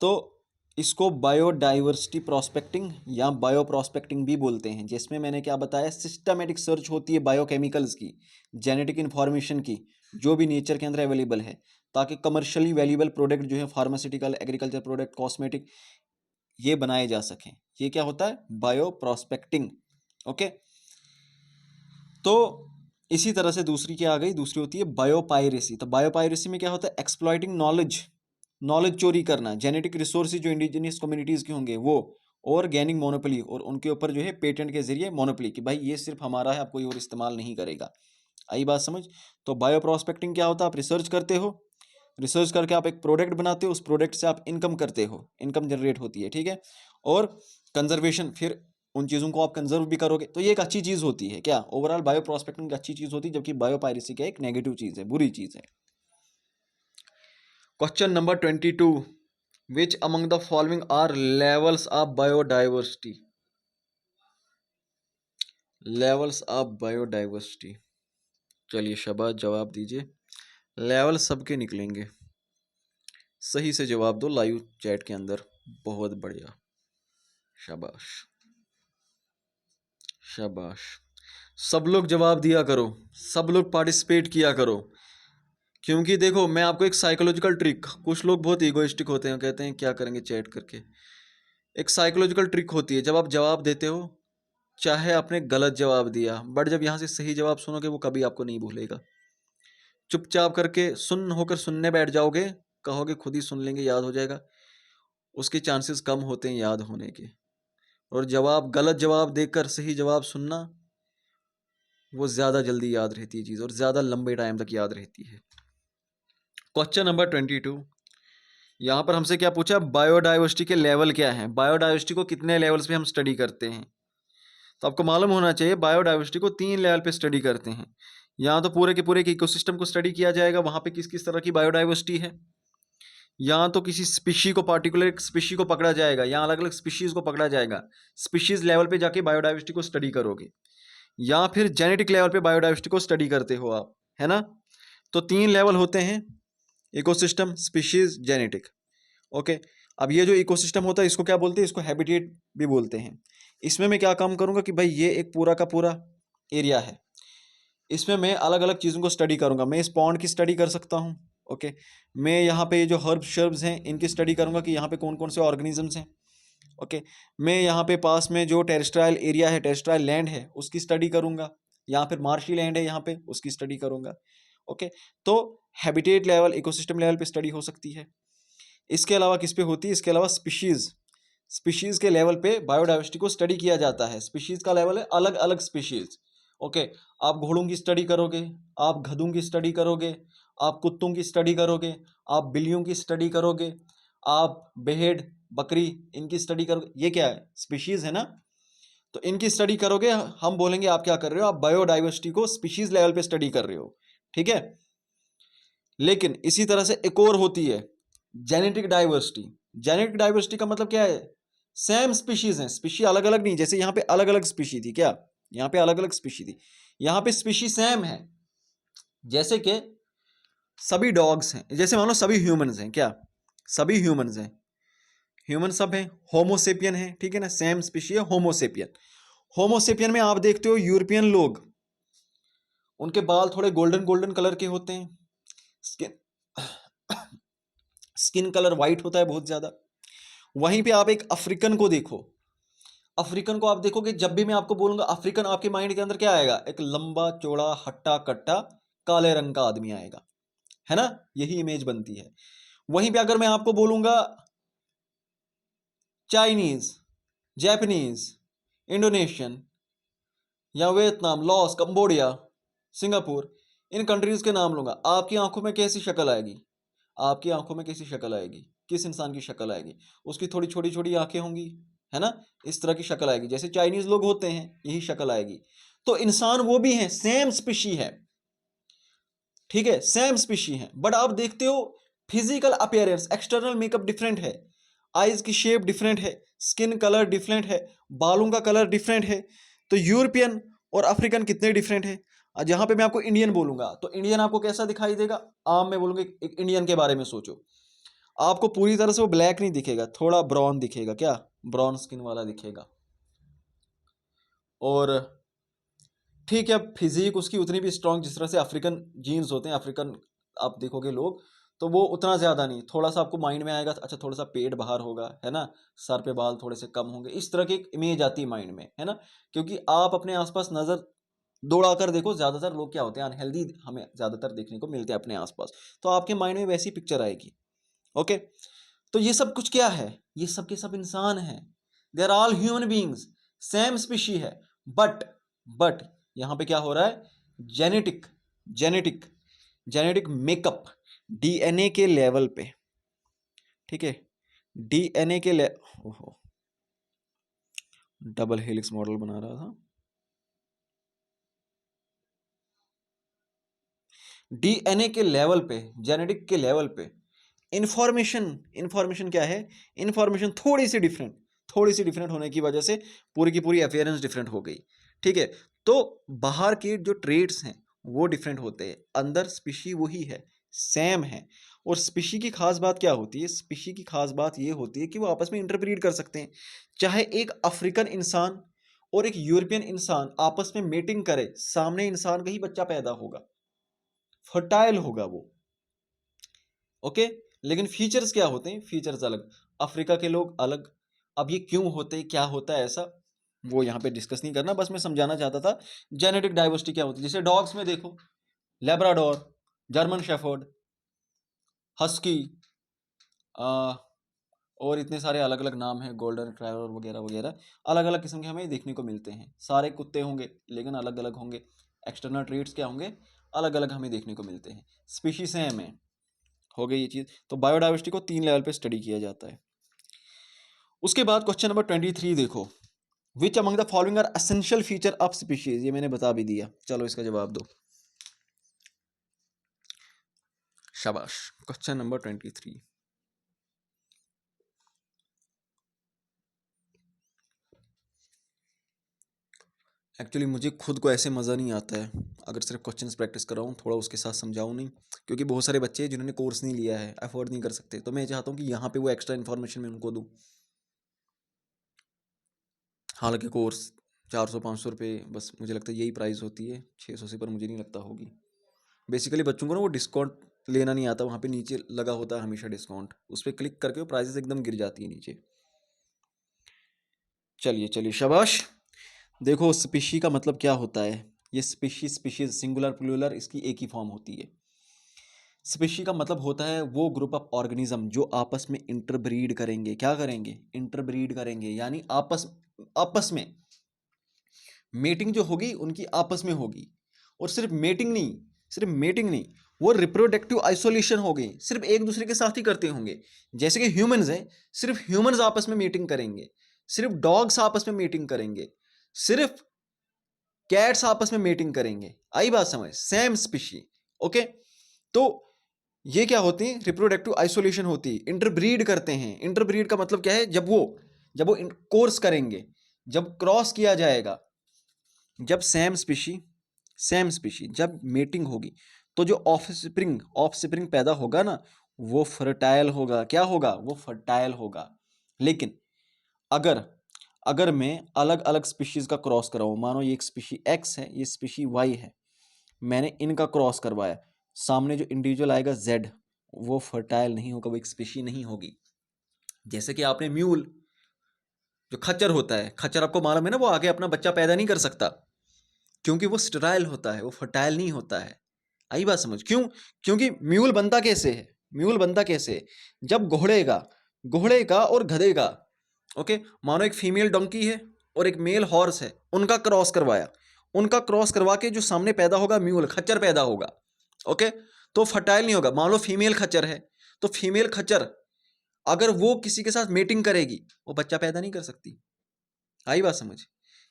तो इसको बायोडाइवर्सिटी प्रोस्पेक्टिंग या बायो प्रोस्पेक्टिंग भी बोलते हैं, जिसमें मैंने क्या बताया, सिस्टमेटिक सर्च होती है बायोकेमिकल्स की, जेनेटिक इन्फॉर्मेशन की, जो भी नेचर के अंदर अवेलेबल है, ताकि कमर्शियली वैल्यूएबल प्रोडक्ट जो है, फार्मास्यूटिकल, एग्रीकल्चर प्रोडक्ट, कॉस्मेटिक, ये बनाए जा सकें। ये क्या होता है? Bio prospecting. ओके, तो इसी तरह से दूसरी क्या आ गई? दूसरी होती है बायोपायरेसी। तो बायोपायरेसी में क्या होता है? एक्सप्लॉइटिंग नॉलेज, नॉलेज चोरी करना, जेनेटिक रिसोर्सेज जो इंडिजिनियस कम्युनिटीज़ के होंगे वो, और गैनिंग मोनोपोली, और उनके ऊपर जो है पेटेंट के जरिए मोनोपोली, कि भाई ये सिर्फ हमारा है, आप कोई और इस्तेमाल नहीं करेगा। आई बात समझ? तो बायो प्रॉस्पेक्टिंग क्या होता है? आप रिसर्च करते हो, रिसर्च करके आप एक प्रोडक्ट बनाते हो, उस प्रोडक्ट से आप इनकम करते हो, इनकम जनरेट होती है, ठीक है। और कंजर्वेशन, फिर उन चीज़ों को आप कंजर्व भी करोगे, तो ये एक अच्छी चीज़ होती है। क्या ओवरऑल बायो प्रॉस्पेक्टिंग अच्छी चीज़ होती है, जबकि बायो पायरेसी क्या एक नेगेटिव चीज़ है, बुरी चीज़ है। Question number 22, which among the following are levels of biodiversity? Levels of biodiversity, चलिए शाबाश, जवाब दीजिए। लेवल सबके निकलेंगे, सही से जवाब दो लाइव चैट के अंदर। बहुत बढ़िया, शाबाश शाबाश। सब लोग जवाब दिया करो, सब लोग पार्टिसिपेट किया करो, क्योंकि देखो मैं आपको एक साइकोलॉजिकल ट्रिक, कुछ लोग बहुत ईगोइस्टिक होते हैं, कहते हैं क्या करेंगे चैट करके। एक साइकोलॉजिकल ट्रिक होती है, जब आप जवाब देते हो, चाहे आपने गलत जवाब दिया, बट जब यहाँ से सही जवाब सुनोगे वो कभी आपको नहीं भूलेगा। चुपचाप करके सुन होकर सुनने बैठ जाओगे, कहोगे खुद ही सुन लेंगे, याद हो जाएगा, उसके चांसेस कम होते हैं याद होने के। और जवाब, गलत जवाब देकर सही जवाब सुनना, वो ज़्यादा जल्दी याद रहती है चीज़, और ज़्यादा लंबे टाइम तक याद रहती है। क्वेश्चन नंबर 22, यहाँ पर हमसे क्या पूछा? बायोडाइवर्सिटी के लेवल क्या हैं, बायोडाइवर्सिटी को कितने लेवल्स पे हम स्टडी करते हैं। तो आपको मालूम होना चाहिए बायोडाइवर्सिटी को 3 लेवल पे स्टडी करते हैं। यहाँ तो पूरे के पूरे के इकोसिस्टम को स्टडी किया जाएगा, वहाँ पे किस किस तरह की बायोडाइवर्सिटी है। यहाँ तो किसी स्पीशी को, पार्टिकुलर स्पीशी को पकड़ा जाएगा, यहाँ अलग अलग स्पीशीज को पकड़ा जाएगा, स्पीशीज लेवल पे जाके बायोडाइवर्सिटी को स्टडी करोगे, या फिर जेनेटिक लेवल पे बायोडाइवर्सिटी को स्टडी करते हो आप, है ना। तो 3 लेवल होते हैं, इकोसिस्टम, स्पीशीज, जेनेटिक। ओके, अब ये जो इकोसिस्टम होता है इसको क्या बोलते हैं? इसको हैबिटेट भी बोलते हैं। इसमें मैं क्या काम करूंगा कि भाई ये एक पूरा का पूरा एरिया है, इसमें मैं अलग अलग चीज़ों को स्टडी करूंगा। मैं इस पॉन्ड की स्टडी कर सकता हूँ, ओके। मैं यहाँ पे जो हर्ब शर्ब्स हैं इनकी स्टडी करूंगा कि यहाँ पे कौन कौन से ऑर्गेनिजम्स हैं, ओके। मैं यहाँ पे पास में जो टेरेस्ट्राइल एरिया है, टेरेस्ट्राइल लैंड है, उसकी स्टडी करूंगा, या फिर मार्शी लैंड है यहाँ पे, उसकी स्टडी करूंगा, ओके। तो हैबिटेट लेवल, इकोसिस्टम लेवल पे स्टडी हो सकती है। इसके अलावा किस पे होती है? इसके अलावा स्पीशीज, स्पीशीज के लेवल पे बायोडाइवर्सिटी को स्टडी किया जाता है। स्पीशीज का लेवल है अलग अलग स्पीशीज, ओके। आप घोड़ों की स्टडी करोगे, आप गधों की स्टडी करोगे, आप कुत्तों की स्टडी करोगे, आप बिल्लियों की स्टडी करोगे, आप भेड़ बकरी इनकी स्टडी करोगे। ये क्या है? स्पीशीज है ना। तो इनकी स्टडी करोगे, हम बोलेंगे आप क्या कर रहे हो? आप बायोडाइवर्सिटी को स्पीशीज लेवल पे स्टडी कर रहे हो, ठीक है। लेकिन इसी तरह से एक और होती है जेनेटिक डाइवर्सिटी। जेनेटिक डाइवर्सिटी का मतलब क्या है? सेम स्पीशीज हैं, स्पीशी अलग अलग नहीं। जैसे यहाँ पे अलग अलग स्पीशी थी, क्या यहाँ पे अलग अलग स्पीशी थी, यहाँ पे स्पीशी सेम है। जैसे कि सभी डॉग्स हैं, जैसे मान लो सभी ह्यूमंस हैं, क्या सभी ह्यूमंस हैं, ह्यूमन सब हैं, होमोसेपियन है, ठीक है ना, सेम स्पीशी है होमोसेपियन। होमोसेपियन में आप देखते हो यूरोपियन लोग, उनके बाल थोड़े गोल्डन गोल्डन कलर के होते हैं, स्किन स्किन कलर वाइट होता है बहुत ज्यादा। वहीं पे आप एक अफ्रीकन को देखो, अफ्रीकन को आप देखोगे, जब भी मैं आपको बोलूंगा अफ्रीकन, आपके माइंड के अंदर क्या आएगा? एक लंबा चौड़ा हट्टा कट्टा काले रंग का आदमी आएगा, है ना, यही इमेज बनती है। वहीं पे अगर मैं आपको बोलूंगा चाइनीज, जापानीज, इंडोनेशियन, या वियतनाम, लाओस, कंबोडिया, सिंगापुर, इन कंट्रीज के नाम लूंगा, आपकी आंखों में कैसी शक्ल आएगी? आपकी आंखों में कैसी शक्ल आएगी? किस इंसान की शक्ल आएगी? उसकी थोड़ी छोटी छोटी आंखें होंगी, है ना, इस तरह की शक्ल आएगी, जैसे चाइनीज लोग होते हैं, यही शक्ल आएगी। तो इंसान वो भी है, सेम स्पीशी है, ठीक है, सेम स्पीशी है, बट आप देखते हो physical appearance, external makeup different है, आईज की शेप डिफरेंट है, स्किन कलर डिफरेंट है, बालों का कलर डिफरेंट है। तो यूरोपियन और अफ्रीकन कितने डिफरेंट है। जहां पे मैं आपको इंडियन बोलूंगा तो इंडियन आपको कैसा दिखाई देगा? आम में बोलूंगा एक इंडियन के बारे में सोचो, आपको पूरी तरह से वो ब्लैक नहीं दिखेगा, थोड़ा ब्राउन दिखेगा, क्या ब्राउन स्किन वाला दिखेगा। और ठीक है, फिजिक उसकी उतनी भी स्ट्रांग, जिस तरह से अफ्रीकन जीन्स होते हैं, अफ्रीकन आप देखोगे लोग, तो वो उतना ज़्यादा नहीं, थोड़ा सा आपको माइंड में आएगा, अच्छा थोड़ा सा पेट बाहर होगा, है ना, सर पे बाल थोड़े से कम होंगे, इस तरह की एक इमेज आती है माइंड में, है ना। क्योंकि आप अपने आसपास नज़र दौड़ा कर देखो, ज़्यादातर लोग क्या होते हैं, अनहेल्दी हमें ज़्यादातर देखने को मिलते हैं अपने आसपास, तो आपके माइंड में वैसी पिक्चर आएगी, ओके। तो ये सब कुछ क्या है? ये सब के सब इंसान हैं, they are all human beings, same species है, बट यहाँ पे क्या हो रहा है? Genetic genetic genetic makeup DNA के लेवल पे, ठीक है, डीएनए के ओहो डबल हेलिक्स मॉडल बना रहा था। डीएनए के लेवल पे, जेनेटिक के लेवल पे इंफॉर्मेशन क्या है, इंफॉर्मेशन थोड़ी सी डिफरेंट होने की वजह से पूरी की पूरी अफेयरेंस डिफरेंट हो गई, ठीक है। तो बाहर के जो ट्रेड्स हैं वो डिफरेंट होते हैं, अंदर स्पीशी वही है, सेम है। और स्पीशी की खास बात क्या होती है, स्पीशी की खास बात ये होती है कि वो आपस में इंटरब्रीड कर सकते हैं। चाहे एक अफ्रीकन इंसान और एक यूरोपियन इंसान आपस में मीटिंग करे, सामने इंसान का ही बच्चा पैदा होगा, फर्टाइल होगा वो, ओके। लेकिन फीचर्स क्या होते हैं, फीचर्स अलग, अफ्रीका के लोग अलग। अब ये क्यों होते हैं, क्या होता है ऐसा, वो यहाँ पे डिस्कस नहीं करना, बस मैं समझाना चाहता था जेनेटिक डाइवर्सिटी क्या होती है। जैसे डॉग्स में देखो, लेब्राडोर, जर्मन शेफर्ड, हस्की, और इतने सारे अलग अलग नाम हैं, गोल्डन रिट्राइवर वगैरह वगैरह, अलग अलग किस्म के हमें देखने को मिलते हैं। सारे कुत्ते होंगे लेकिन अलग अलग होंगे, एक्सटर्नल ट्रेट्स क्या होंगे, अलग अलग हमें देखने को मिलते हैं। स्पीशी सेम है, हो गई ये चीज़। तो बायोडाइवर्सिटी को 3 लेवल पे स्टडी किया जाता है। उसके बाद क्वेश्चन नंबर 23 देखो, which among the following are essential feature of species, ये मैंने बता भी दिया, चलो इसका जवाब दो। शाबाश। क्वेश्चन नंबर 23, एक्चुअली मुझे खुद को ऐसे मज़ा नहीं आता है अगर सिर्फ क्वेश्चंस प्रैक्टिस कराऊँ, थोड़ा उसके साथ समझाऊँ नहीं, क्योंकि बहुत सारे बच्चे हैं जिन्होंने कोर्स नहीं लिया है, अफोर्ड नहीं कर सकते, तो मैं चाहता हूँ कि यहाँ पे वो एक्स्ट्रा इन्फॉर्मेशन मैं उनको दूँ। हालांकि कोर्स 400-500 रुपये बस मुझे लगता है यही प्राइस होती है, 600 से पर मुझे नहीं लगता होगी। बेसिकली बच्चों को ना वो डिस्काउंट लेना नहीं आता, वहाँ पे नीचे लगा होता है हमेशा डिस्काउंट, उस पर क्लिक करके वो प्राइसेस एकदम गिर जाती है नीचे। चलिए चलिए शाबाश। देखो स्पीशी का मतलब क्या होता है, ये स्पीशीज सिंगुलर प्लूरल इसकी एक ही फॉर्म होती है। स्पीशी का मतलब होता है वो ग्रुप ऑफ ऑर्गेनिज्म जो आपस में इंटरब्रीड करेंगे, क्या करेंगे, इंटरब्रीड करेंगे, यानी आपस आपस में मेटिंग जो होगी उनकी आपस में होगी। और सिर्फ मेटिंग नहीं, वो रिप्रोडक्टिव आइसोलेशन हो गई, सिर्फ एक दूसरे के साथ ही करते होंगे। जैसे कि ह्यूमंस हैं, सिर्फ ह्यूमंस आपस में मीटिंग करेंगे, सिर्फ डॉग्स आपस में मीटिंग करेंगे, सिर्फ कैट्स आपस में मीटिंग करेंगे। आई बात समझ, सेम स्पीशी, ओके। तो ये क्या होती है, रिप्रोडक्टिव आइसोलेशन होती है, इंटरब्रीड करते हैं। इंटरब्रीड का मतलब क्या है, जब वो कोर्स करेंगे, जब क्रॉस किया जाएगा, जब सेम स्पीशी जब मेटिंग होगी, तो जो ऑफस्प्रिंग पैदा होगा ना, वो फर्टाइल होगा। क्या होगा, वो फर्टाइल होगा। लेकिन अगर अगर मैं अलग अलग स्पीशीज का क्रॉस कराऊं, मानो ये एक स्पीशी एक्स है, ये स्पीशी वाई है, मैंने इनका क्रॉस करवाया, सामने जो इंडिविजुअल आएगा जेड, वो फर्टाइल नहीं होगा, वो एक स्पीशी नहीं होगी। जैसे कि आपने म्यूल, जो खच्चर होता है, खच्चर आपको मालूम है ना, वो आगे अपना बच्चा पैदा नहीं कर सकता, क्योंकि वो स्टेराइल होता है, वो फर्टाइल नहीं होता है। आई बात समझ, क्यों, क्योंकि म्यूल बनता कैसे है, म्यूल बनता कैसे है, जब घोड़े का और गधे का, ओके, मानो एक फीमेल डोंकी है और एक मेल हॉर्स है, उनका क्रॉस करवाया, उनका क्रॉस करवा के जो सामने पैदा होगा म्यूल, खच्चर पैदा होगा, ओके। तो फर्टाइल नहीं होगा। मान लो फीमेल खच्चर है, तो फीमेल खच्चर अगर वो किसी के साथ मेटिंग करेगी, वो बच्चा पैदा नहीं कर सकती। आई बात समझ।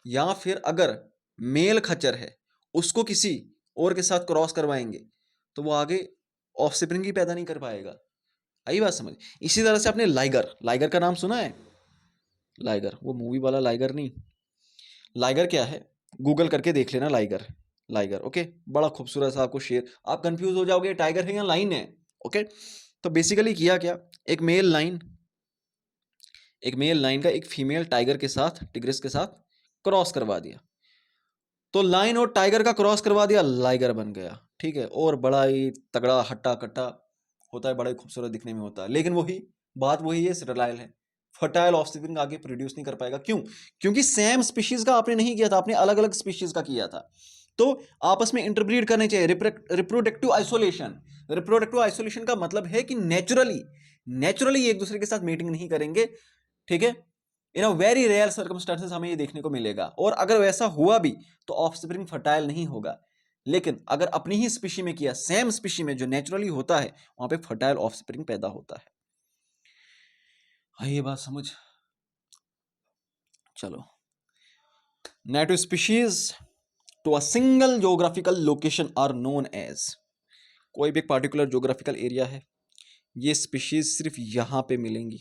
या फिर अगर मेल खच्चर है, उसको किसी और के साथ क्रॉस करवाएंगे, तो वो आगे ऑफस्प्रिंग ही पैदा नहीं कर पाएगा। आई बात समझ। इसी तरह से आपने लाइगर का नाम सुना है, लाइगर, वो मूवी वाला लाइगर नहीं, लाइगर क्या है, गूगल करके देख लेना, लाइगर ओके, बड़ा खूबसूरत सा आपको शेर, आप कंफ्यूज हो जाओगे टाइगर है या लाइन है, ओके। तो बेसिकली किया क्या, एक मेल लाइन का एक फीमेल टाइगर के साथ, टिग्रिस के साथ क्रॉस करवा दिया, तो लाइन और टाइगर का क्रॉस करवा दिया, लाइगर बन गया, ठीक है। और बड़ा ही तगड़ा हट्टा कट्टा होता है, बड़ा ही खूबसूरत दिखने में होता है, लेकिन वही है, स्टेराइल है, फर्टाइल ऑफस्प्रिंग आगे प्रोड्यूस नहीं कर पाएगा। क्यों, क्योंकि सेम स्पीशीज का आपने नहीं किया था, आपने अलग अलग स्पीशीज का किया था। तो आपस में इंटरब्रीड करने चाहिए, रिप्रोडक्टिव आइसोलेशन का मतलब है कि नेचुरली एक दूसरे के साथ मीटिंग नहीं करेंगे, ठीक है। इन अ वेरी रेयर सर्कमस्टांसेस हमें ये देखने को मिलेगा, और अगर वैसा हुआ भी तो ऑफस्प्रिंग फर्टाइल नहीं होगा। लेकिन अगर अपनी ही स्पीशी में किया, सेम स्पीशी में जो नेचुरली होता है, वहां पे फर्टाइल ऑफस्प्रिंग पैदा होता है। हाँ, ये बात समझ। चलो, native species to a single geographical location are known as, कोई भी एक पार्टिकुलर ज्योग्राफिकल एरिया है, ये स्पीशीज सिर्फ यहां पे मिलेंगी,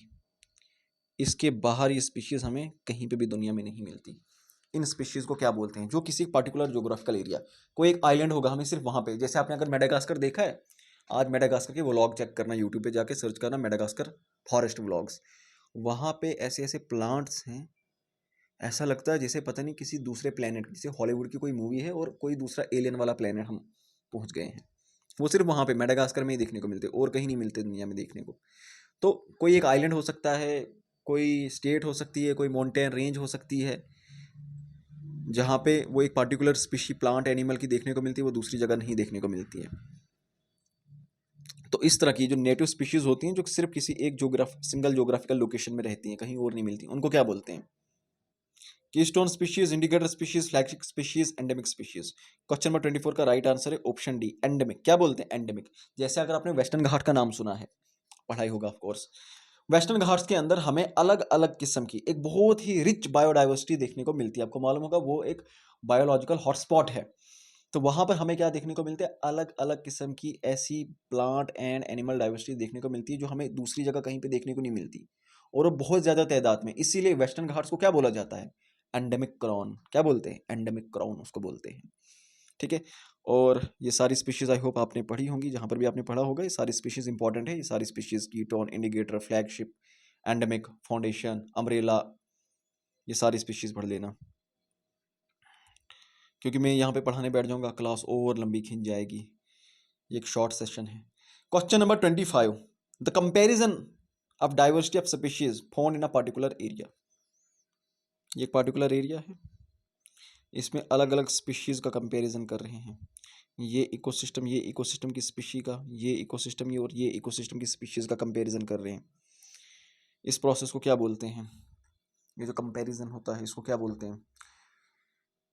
इसके बाहर ये स्पीशीज हमें कहीं पे भी दुनिया में नहीं मिलती। इन स्पीशीज को क्या बोलते हैं? जो किसी पर्टिकुलर ज्योग्राफिकल एरिया, कोई एक आइलैंड होगा, हमें सिर्फ वहां पे, जैसे आपने अगर मेडागास्कर देखा है, आज मेडागास्कर के व्लॉग चेक करना, यूट्यूब पे जाके सर्च करना मेडागास्कर फॉरेस्ट व्लॉग्स, वहां पे ऐसे ऐसे प्लांट्स हैं, ऐसा लगता है जैसे पता नहीं किसी दूसरे प्लेनेट, जैसे हॉलीवुड की कोई मूवी है और कोई दूसरा एलियन वाला प्लेनेट हम पहुंच गए हैं। वो सिर्फ वहां पे मेडागास्कर में ही देखने को मिलते, और कहीं नहीं मिलते दुनिया में देखने को। तो कोई एक आइलैंड हो सकता है, कोई स्टेट हो सकती है, कोई माउंटेन रेंज हो सकती है, जहाँ पे वो एक पर्टिकुलर स्पीशी प्लांट एनिमल की देखने को मिलती है, वो दूसरी जगह नहीं देखने को मिलती है। तो इस तरह की जो नेटिव स्पीशीज होती हैं, जो सिर्फ किसी एक सिंगल ज्योग्राफिकल लोकेशन में रहती हैं, कहीं और नहीं मिलती, उनको क्या बोलते हैं? Keystone species, indicator species, flagship species, endemic species. Question number 24 का राइट आंसर है ऑप्शन डी, एंडेमिक। क्या बोलते हैं? एंडेमिक। जैसे अगर आपने वेस्टर्न घाट का नाम सुना है, पढ़ाई होगा ऑफ कोर्स, वेस्टर्न घाट्स के अंदर हमें अलग अलग किस्म की एक बहुत ही रिच बायोडाइवर्सिटी देखने को मिलती है। आपको मालूम होगा वो एक बायोलॉजिकल हॉटस्पॉट है। तो वहां पर हमें क्या देखने को मिलता है? अलग अलग किस्म की ऐसी प्लांट एंड एनिमल डाइवर्सिटी देखने को मिलती है जो हमें दूसरी जगह कहीं पे देखने को नहीं मिलती, और वो बहुत ज्यादा तादाद में। इसीलिए वेस्टर्न घाट्स को क्या बोला जाता है? Endemic crown. क्या बोलते हैं? एंडेमिक क्राउन उसको बोलते हैं। ठीक है। और ये सारी स्पीशीज आई होप आपने पढ़ी होंगी, जहां पर भी आपने पढ़ा होगा ये सारी स्पीशीज इंपॉर्टेंट है। ये सारी species ketone, indicator, flagship, endemic, foundation, umbrella, ये सारी स्पीशीज पढ़ लेना, क्योंकि मैं यहाँ पे पढ़ाने बैठ जाऊंगा क्लास और लंबी खिंच जाएगी। ये एक शॉर्ट सेशन है। Question number 25, the comparison of diversity of species found in a particular area. ये एक पर्टिकुलर एरिया है, इसमें अलग अलग स्पीशीज का कंपैरिजन कर रहे हैं। ये इकोसिस्टम की स्पीशी का, ये इकोसिस्टम ये, और ये इकोसिस्टम की स्पीशीज का कंपैरिजन कर रहे हैं। इस प्रोसेस को क्या बोलते हैं? ये जो कंपैरिजन होता है इसको क्या बोलते हैं?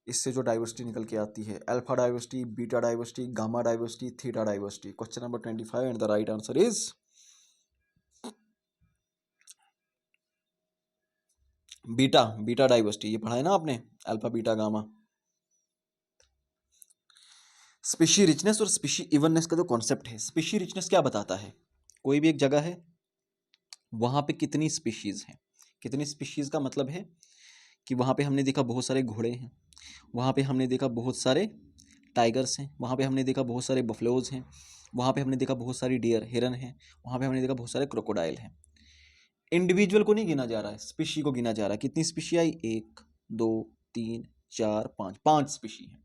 इससे जो डाइवर्सिटी निकल के आती है, alpha diversity, beta diversity, gamma diversity, theta diversity. Question number 25 and the right answer is beta diversity. ये पढ़ा है ना आपने, alpha beta gamma. Species richness और स्पीशी इवननेस का जो कॉन्सेप्ट है, स्पीशी रिचनेस क्या बताता है? कोई भी एक जगह है, वहां पे कितनी स्पीशीज हैं। कितनी स्पीशीज का मतलब है कि वहां पे हमने देखा बहुत सारे घोड़े हैं, वहां पे हमने देखा बहुत सारे टाइगर्स हैं, वहां पे हमने देखा बहुत सारे बफलोज हैं, वहां पे हमने देखा बहुत सारी डियर, हिरन हैं, वहां पे हमने देखा बहुत सारे क्रोकोडाइल हैं। इंडिविजुअल को नहीं गिना जा रहा है, स्पीशी को गिना जा रहा है। कितनी स्पीशी आई? 1 2 3 4 5, 5 स्पीशी हैं।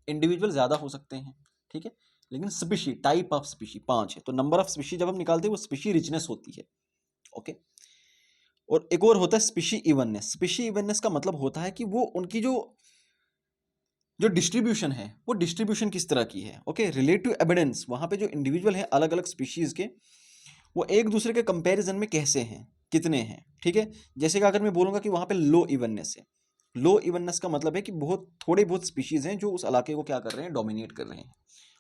इंडिविजुअल ज्यादा हो सकते हैं, ठीक है, लेकिन स्पीशी, टाइप ऑफ स्पीशी 5 है। तो नंबर ऑफ स्पीशी जब हम निकालते हैं वो स्पीशी रिचनेस होती है। ओके। और एक और होता है स्पीशी इवननेस। स्पीशी इवननेस का मतलब होता है कि वो उनकी जो जो डिस्ट्रीब्यूशन है, वो डिस्ट्रीब्यूशन किस तरह की है। ओके। रिलेटिव एविडेंस, वहां पे जो इंडिविजुअल है अलग अलग स्पीशीज के, वो एक दूसरे के कंपैरिजन में कैसे हैं, कितने हैं। ठीक है। जैसे कि अगर मैं बोलूंगा कि वहां पे लो इवननेस है, लो इवननेस का मतलब है कि बहुत थोड़े बहुत स्पीशीज हैं जो उस इलाके को क्या कर रहे हैं? डोमिनेट कर रहे हैं।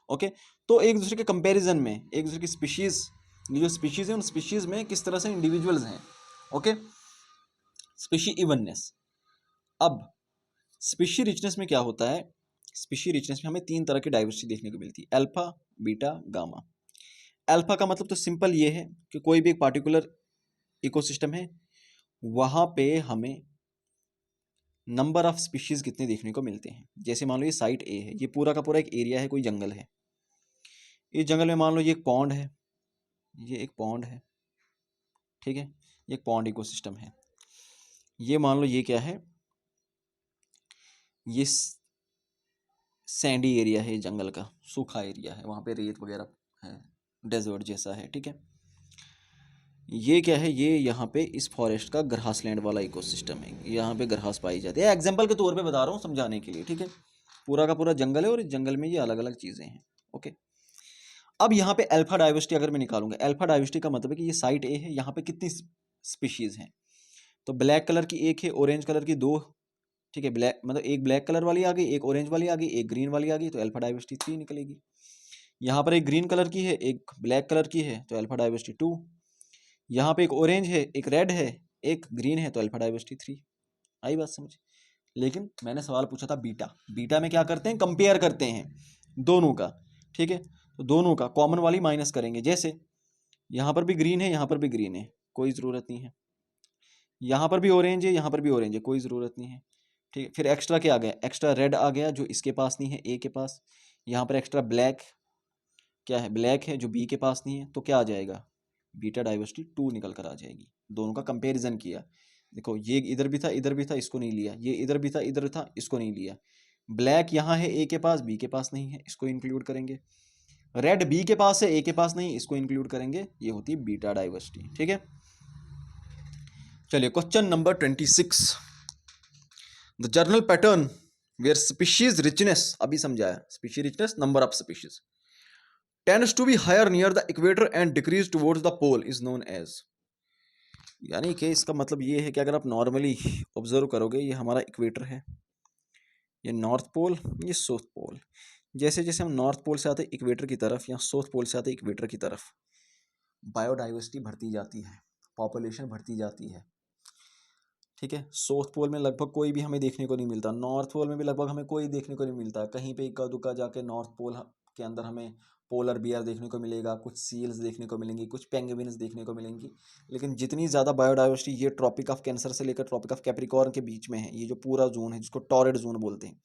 ओके। तो एक दूसरे के कंपैरिजन में एक दूसरे की स्पीशीज, ये जो स्पीशीज हैं उन स्पीशीज में किस तरह से इंडिविजुअल्स हैं। ओके। Species evenness. अब स्पीशी रिचनेस में क्या होता है? स्पीशी रिचनेस में हमें 3 तरह की डाइवर्सिटी देखने को मिलती है, अल्फा, बीटा, गामा। अल्फा का मतलब तो सिंपल ये है कि कोई भी एक पार्टिकुलर इकोसिस्टम है, वहां पे हमें नंबर ऑफ स्पीशीज कितने देखने को मिलते हैं। जैसे मान लो ये साइट ए है, ये पूरा का पूरा एक एरिया है, कोई जंगल है। इस जंगल में मान लो ये एक पॉन्ड है, ये एक पॉन्ड है, ठीक है, ये एक पॉन्ड इकोसिस्टम है। ये मान लो ये क्या है? ये सैंडी एरिया है, जंगल का सूखा एरिया है, वहां पे रेत वगैरह है, डेजर्ट जैसा है। ठीक है। ये क्या है? ये यहाँ पे इस फॉरेस्ट का ग्रासलैंड वाला इकोसिस्टम है, यहाँ पे ग्रास पाई जाती है। एग्जाम्पल के तौर पे बता रहा हूँ समझाने के लिए। ठीक है। पूरा का पूरा जंगल है और इस जंगल में ये अलग अलग चीजें हैं। ओके। अब यहाँ पे अल्फा डाइवर्सिटी अगर मैं निकालूंगा, अल्फा डाइवर्सिटी का मतलब है कि ये साइट ए है, यहाँ पे कितनी स्पीशीज हैं। तो ब्लैक कलर की 1 है, ऑरेंज कलर की 2, ठीक है, ब्लैक मतलब एक ब्लैक कलर वाली आ गई, एक ऑरेंज वाली आ गई, एक ग्रीन वाली आ गई, तो अल्फा डाइवर्सिटी 3 निकलेगी। यहाँ पर एक ग्रीन कलर की है, एक ब्लैक कलर की है, तो अल्फा डाइवर्सिटी 2। यहाँ पे एक ऑरेंज है, एक रेड है, एक ग्रीन है, तो अल्फा डाइवर्सिटी 3। आई बात समझ? लेकिन मैंने सवाल पूछा था बीटा। बीटा में क्या करते हैं, कंपेयर करते हैं दोनों का। ठीक है, तो दोनों का कॉमन वाली माइनस करेंगे। जैसे यहाँ पर भी ग्रीन है, यहाँ पर भी ग्रीन है, कोई ज़रूरत नहीं है। यहाँ पर भी ऑरेंज है, यहाँ पर भी ऑरेंज है, कोई ज़रूरत नहीं है। ठीक है, फिर एक्स्ट्रा क्या आ गया, एक्स्ट्रा रेड आ गया जो इसके पास नहीं है, ए के पास। यहाँ पर एक्स्ट्रा ब्लैक क्या है, ब्लैक है जो बी के पास नहीं है, तो क्या आ जाएगा, बीटा डाइवर्सिटी 2 निकल कर आ जाएगी। दोनों का कंपैरिजन किया, देखो ये इधर भी था, इधर भी था, इसको नहीं लिया, ये इधर भी था, इधर था, इसको नहीं लिया। ब्लैक यहाँ है ए के पास, बी के पास नहीं है, इसको इंक्लूड करेंगे। रेड बी के पास है, ए के पास नहीं, इसको इंक्लूड करेंगे। ये होती है बीटा डाइवर्सिटी। ठीक है, चलिए question number 26। The general pattern where species richness, अभी समझाया, species richness number of species tends to be higher near the equator and decrease towards the pole is known as। यानी कि इसका मतलब ये है कि अगर आप नॉर्मली ऑब्जर्व करोगे, ये हमारा इक्वेटर है, ये नॉर्थ पोल, ये साउथ पोल। जैसे जैसे हम नॉर्थ पोल से आते हैं इक्वेटर की तरफ, या साउथ पोल से आते हैं इक्वेटर की तरफ, बायोडाइवर्सिटी बढ़ती जाती है, पॉपुलेशन बढ़ती जाती है। ठीक है, साउथ पोल में लगभग कोई भी हमें देखने को नहीं मिलता, नॉर्थ पोल में भी लगभग हमें कोई देखने को नहीं मिलता। कहीं पे इक्का दुक्का जाके नॉर्थ पोल के अंदर हमें पोलर बियर देखने को मिलेगा, कुछ सील्स देखने को मिलेंगी, कुछ पेंगुइन्स देखने को मिलेंगी। लेकिन जितनी ज़्यादा बायोडाइवर्सिटी ये ट्रॉपिक ऑफ कैंसर से लेकर ट्रॉपिक ऑफ कैप्रिकॉर्न के बीच में है, ये जो पूरा जोन है जिसको टॉरेड जोन बोलते हैं,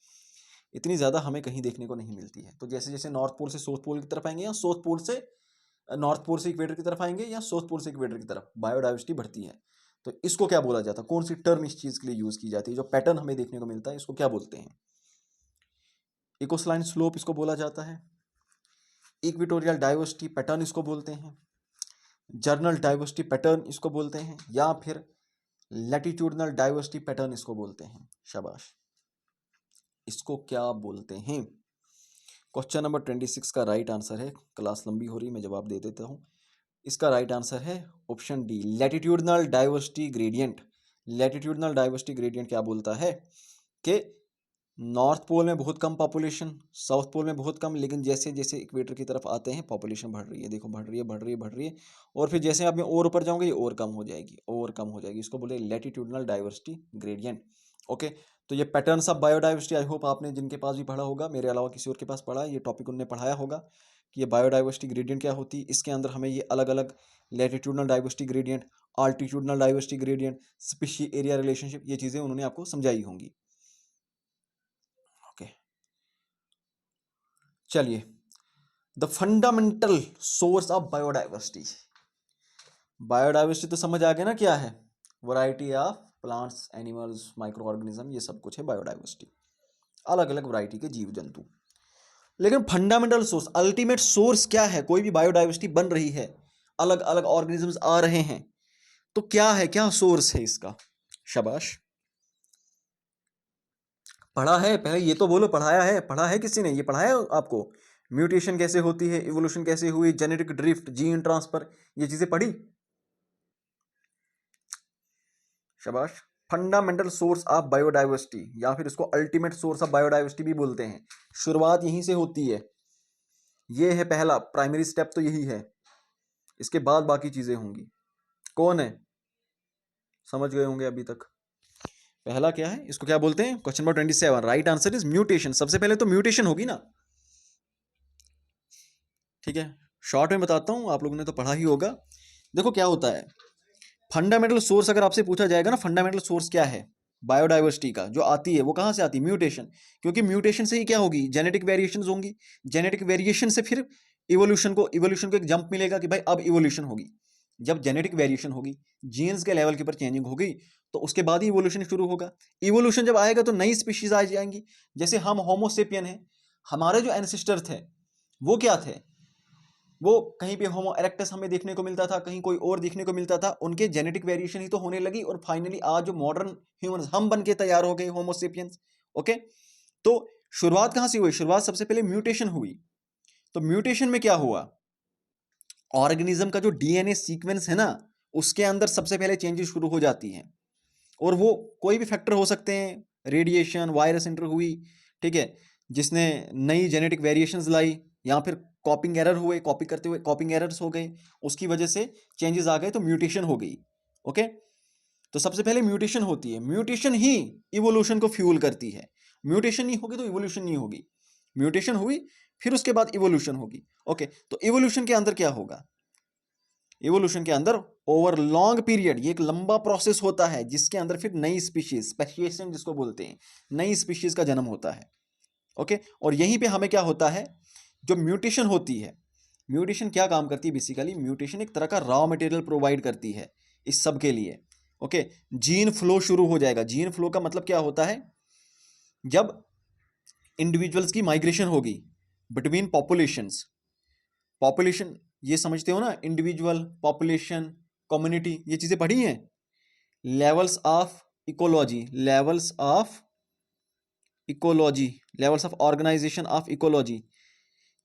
इतनी ज़्यादा हमें कहीं देखने को नहीं मिलती है। तो जैसे जैसे नॉर्थ पोल से साउथ पोल की तरफ आएंगे, या साउथ पोल से नॉर्थ पोल से इक्वेटर की तरफ आएंगे, या साउथ पोल से इक्वेटर की तरफ, बायोडाइवर्सिटी बढ़ती है। तो इसको क्या बोला जाता है, कौन सी टर्म इस चीज़ के लिए यूज़ की जाती है, जो पैटर्न हमें देखने को मिलता है, इसको क्या बोलते हैं? इकोसलाइन स्लोप इसको बोला जाता है, इक्वेटोरियल डाइवर्सिटी पैटर्न इसको बोलते हैं, जर्नल डाइवर्सिटी पैटर्न इसको बोलते हैं, या फिर लैटिट्यूडनल डाइवर्सिटी पैटर्न इसको बोलते हैं। शाबाश, इसको क्या बोलते हैं? क्वेश्चन नंबर 26 का राइट आंसर है, क्लास लंबी हो रही, मैं जवाब दे देता हूँ। इसका राइट आंसर है option D, latitudinal diversity gradient. Latitudinal diversity gradient क्या बोलता है कि नॉर्थ पोल में बहुत कम पॉपुलेशन, साउथ पोल में बहुत कम, लेकिन जैसे जैसे इक्वेटर की तरफ आते हैं पॉपुलेशन बढ़ रही है, देखो बढ़ रही है, बढ़ रही है, बढ़ रही है, और फिर जैसे आप में और ऊपर जाओगे ये और कम हो जाएगी, और कम हो जाएगी। इसको बोले लैटिट्यूडनल डाइवर्सिटी ग्रेडियंट। ओके, तो ये patterns of biodiversity, I hope आपने जिनके पास भी पढ़ा होगा, मेरे अलावा किसी और के पास पढ़ा है, ये टॉपिक उनने पढ़ाया होगा कि ये बायोडाइवर्सिटी ग्रेडियंट क्या होती है। इसके अंदर हमें ये अलग अलग latitudinal diversity gradient, altitudinal diversity gradient, species area relationship, ये चीज़ें उन्होंने आपको समझाई होंगी। ओके, चलिए, the fundamental source of biodiversity. Biodiversity तो समझ आ गया ना क्या है, variety of plants, animals, micro organism, ये सब कुछ है बायोडाइवर्सिटी, अलग अलग वैरायटी के जीव जंतु। लेकिन फंडामेंटल सोर्स, अल्टीमेट सोर्स क्या है? कोई भी बायोडाइवर्सिटी बन रही है, अलग अलग ऑर्गेनिजम्स आ रहे हैं, तो क्या है, क्या सोर्स है इसका? शाबाश, पढ़ा है पहले, ये तो बोलो पढ़ाया है, पढ़ा है किसी ने, ये पढ़ाया आपको? म्यूटेशन कैसे होती है, इवोल्यूशन कैसे हुई, जेनेटिक ड्रिफ्ट, जीन ट्रांसफर, ये चीजें पढ़ी? शाबाश। फंडामेंटल सोर्स ऑफ बायोडाइवर्सिटी, या फिर इसको अल्टीमेट सोर्स ऑफ बायोडाइवर्सिटी भी बोलते हैं। शुरुआत यहीं से होती है, ये है पहला प्राइमरी स्टेप, तो यही है, इसके बाद बाकी चीजें होंगी। कौन है, समझ गए होंगे अभी तक? पहला क्या है, इसको क्या बोलते हैं? Question number 27, right answer is mutation. सबसे पहले तो म्यूटेशन होगी ना, ठीक है, शॉर्ट में बताता हूं, आप लोगों ने तो पढ़ा ही होगा। देखो क्या होता है, फंडामेंटल सोर्स अगर आपसे पूछा जाएगा ना, फंडामेंटल सोर्स क्या है बायोडाइवर्सिटी का, जो आती है वो कहां से आती है? म्यूटेशन। क्योंकि म्यूटेशन से ही क्या होगी, जेनेटिक वेरिएशंस होंगी, जेनेटिक वेरिएशन से फिर इवोल्यूशन को एक जंप मिलेगा कि भाई अब इवोल्यूशन होगी। जब जेनेटिक वेरिएशन होगी, जीन्स के लेवल के ऊपर चेंजिंग होगी, तो उसके बाद ही इवोल्यूशन शुरू होगा। इवोल्यूशन जब आएगा तो नई स्पीशीज आ जाएंगी। जैसे हम होमोसेपियन हैं, हमारे जो एंसेस्टर थे वो क्या थे, वो कहीं पे होमो इरेक्टस हमें देखने को मिलता था, कहीं कोई और देखने को मिलता था, उनके जेनेटिक वेरिएशन ही तो होने लगी, और फाइनली आज जो मॉडर्न ह्यूमंस हम बन के तैयार हो गए, होमोसेपियंस। ओके, तो शुरुआत कहां से हुई? शुरुआत सबसे पहले म्यूटेशन हुई। तो म्यूटेशन में क्या हुआ, ऑर्गेनिज्म का जो डीएनए सीक्वेंस है ना, उसके अंदर सबसे पहले चेंजेस शुरू हो जाती हैं। और वो कोई भी फैक्टर हो सकते हैं, रेडिएशन, वायरस एंटर हुई, ठीक है, जिसने नई जेनेटिक वेरिएशंस लाई, या फिर कॉपिंग एरर हुए, कॉपी करते हुए कॉपिंग एरर्स हो गए, उसकी वजह से चेंजेस आ गए, तो म्यूटेशन हो गई। ओके, तो सबसे पहले म्यूटेशन होती है, म्यूटेशन ही इवोल्यूशन को फ्यूल करती है। म्यूटेशन नहीं होगी तो इवोल्यूशन नहीं होगी, म्यूटेशन हुई फिर उसके बाद इवोल्यूशन होगी। ओके, तो इवोल्यूशन के अंदर क्या होगा, इवोल्यूशन के अंदर ओवर लॉन्ग पीरियड, ये एक लंबा प्रोसेस होता है जिसके अंदर फिर नई स्पीशीज, स्पेशिएशन जिसको बोलते हैं, नई स्पीशीज का जन्म होता है। ओके, और यहीं पे हमें क्या होता है, जो म्यूटेशन होती है, म्यूटेशन क्या काम करती है, बेसिकली म्यूटेशन एक तरह का रॉ मटेरियल प्रोवाइड करती है इस सब के लिए। ओके, जीन फ्लो शुरू हो जाएगा। जीन फ्लो का मतलब क्या होता है, जब इंडिविजुअल्स की माइग्रेशन होगी बिटवीन पॉपुलेशंस, पॉपुलेशन ये समझते हो ना, इंडिविजुअल, पॉपुलेशन, कम्युनिटी, ये चीजें पढ़ी हैं, levels of ecology, levels of ecology, levels of organisation of ecology.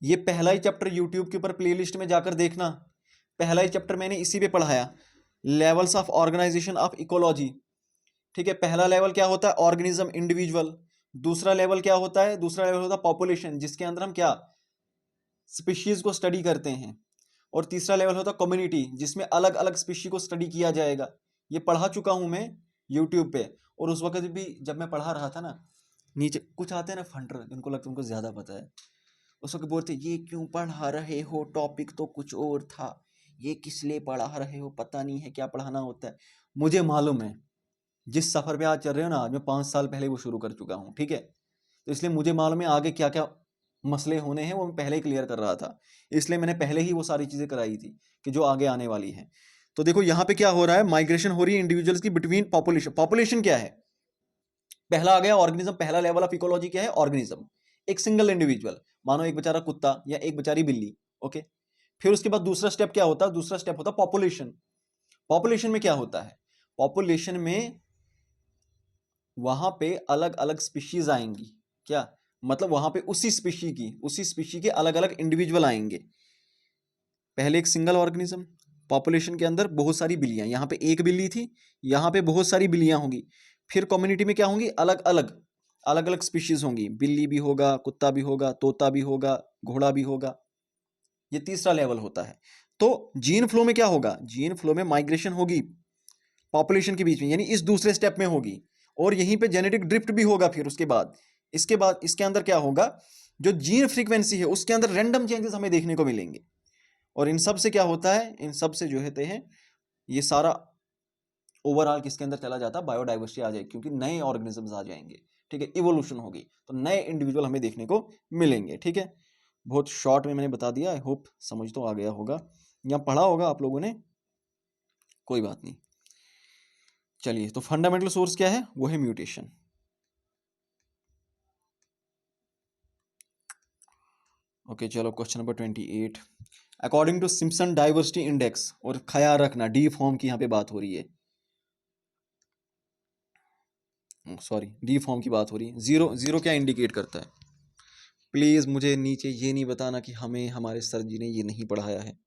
ये पहला ही चैप्टर यूट्यूब के ऊपर प्लेलिस्ट में जाकर देखना, पहला ही चैप्टर मैंने इसी पे पढ़ाया, levels of organisation of ecology. ठीक है, पहला लेवल क्या होता है, ऑर्गेनिज्म, इंडिविजुअल। दूसरा लेवल क्या होता है, दूसरा लेवल होता है पॉपुलेशन, जिसके अंदर हम क्या, स्पीशीज को स्टडी करते हैं। और तीसरा लेवल होता है कम्युनिटी, जिसमें अलग अलग स्पीशी को स्टडी किया जाएगा। ये पढ़ा चुका हूं मैं यूट्यूब पे, और उस वक्त भी जब मैं पढ़ा रहा था ना, नीचे कुछ आते हैं ना फंडर, जिनको लगता है उनको ज्यादा पता है, उस वक्त बोलते ये क्यों पढ़ा रहे हो, टॉपिक तो कुछ और था, ये किस लिए पढ़ा रहे हो, पता नहीं है क्या पढ़ाना होता है। मुझे मालूम है, जिस सफर पे आज चल रहे हो ना, आज मैं 5 साल पहले वो शुरू कर चुका हूँ, ठीक है, तो इसलिए मुझे मालूम है आगे क्या क्या मसले होने हैं, वो मैं पहले ही क्लियर कर रहा था, इसलिए मैंने पहले ही वो सारी चीजें कराई थी कि जो आगे आने वाली है। तो देखो यहाँ पे क्या हो रहा है, माइग्रेशन हो रही है इंडिविजुअल्स की बिटवीन पॉपुलेशन। पॉपुलेशन क्या है, पहला आ गया ऑर्गेनिज्म, पहला लेवल ऑफ इकोलॉजी क्या है, ऑर्गेनिज्म, एक सिंगल इंडिविजुअल, मानो एक बेचारा कुत्ता या एक बेचारी बिल्ली। ओके, फिर उसके बाद दूसरा स्टेप क्या होता है, दूसरा स्टेप होता है पॉपुलेशन। पॉपुलेशन में क्या होता है, पॉपुलेशन में वहां पे अलग अलग स्पीशीज आएंगी, क्या मतलब, वहां पे उसी स्पीशी के अलग अलग इंडिविजुअल आएंगे। पहले एक सिंगल ऑर्गेनिज्म, पॉपुलेशन के अंदर बहुत सारी बिल्लियां, यहाँ पे एक बिल्ली थी, यहाँ पे बहुत सारी बिल्लियां होंगी। फिर कम्युनिटी में क्या होंगी, अलग अलग स्पीशीज होंगी, बिल्ली भी होगा, कुत्ता भी होगा, तोता भी होगा, घोड़ा भी होगा। ये तीसरा लेवल होता है। तो जीन फ्लो में क्या होगा, जीन फ्लो में माइग्रेशन होगी पॉपुलेशन के बीच में, यानी इस दूसरे स्टेप में होगी, और यहीं पे जेनेटिक ड्रिफ्ट भी होगा। फिर उसके बाद इसके अंदर क्या होगा, जो जीन फ्रीक्वेंसी है उसके अंदर रैंडम चेंजेस हमें देखने को मिलेंगे। और इन सब से क्या होता है, इन सब से जो होते हैं, ये सारा ओवरऑल किसके अंदर चला जाता है, बायोडाइवर्सिटी आ जाएगी, क्योंकि नए ऑर्गेनिजम्स आ जाएंगे। ठीक है, इवोल्यूशन होगी, तो नए इंडिविजुअल हमें देखने को मिलेंगे। ठीक है, बहुत शॉर्ट में मैंने बता दिया, आई होप समझ तो आ गया होगा, या पढ़ा होगा आप लोगों ने, कोई बात नहीं। चलिए, तो फंडामेंटल सोर्स क्या है, वो है म्यूटेशन। ओके, चलो question number 28, according to Simpson diversity index, और ख्याल रखना डी फॉर्म की यहाँ पे बात हो रही है, सॉरी डी फॉर्म की बात हो रही है। जीरो क्या इंडिकेट करता है, प्लीज़ मुझे नीचे ये नहीं बताना कि हमें हमारे सर जी ने ये नहीं पढ़ाया है।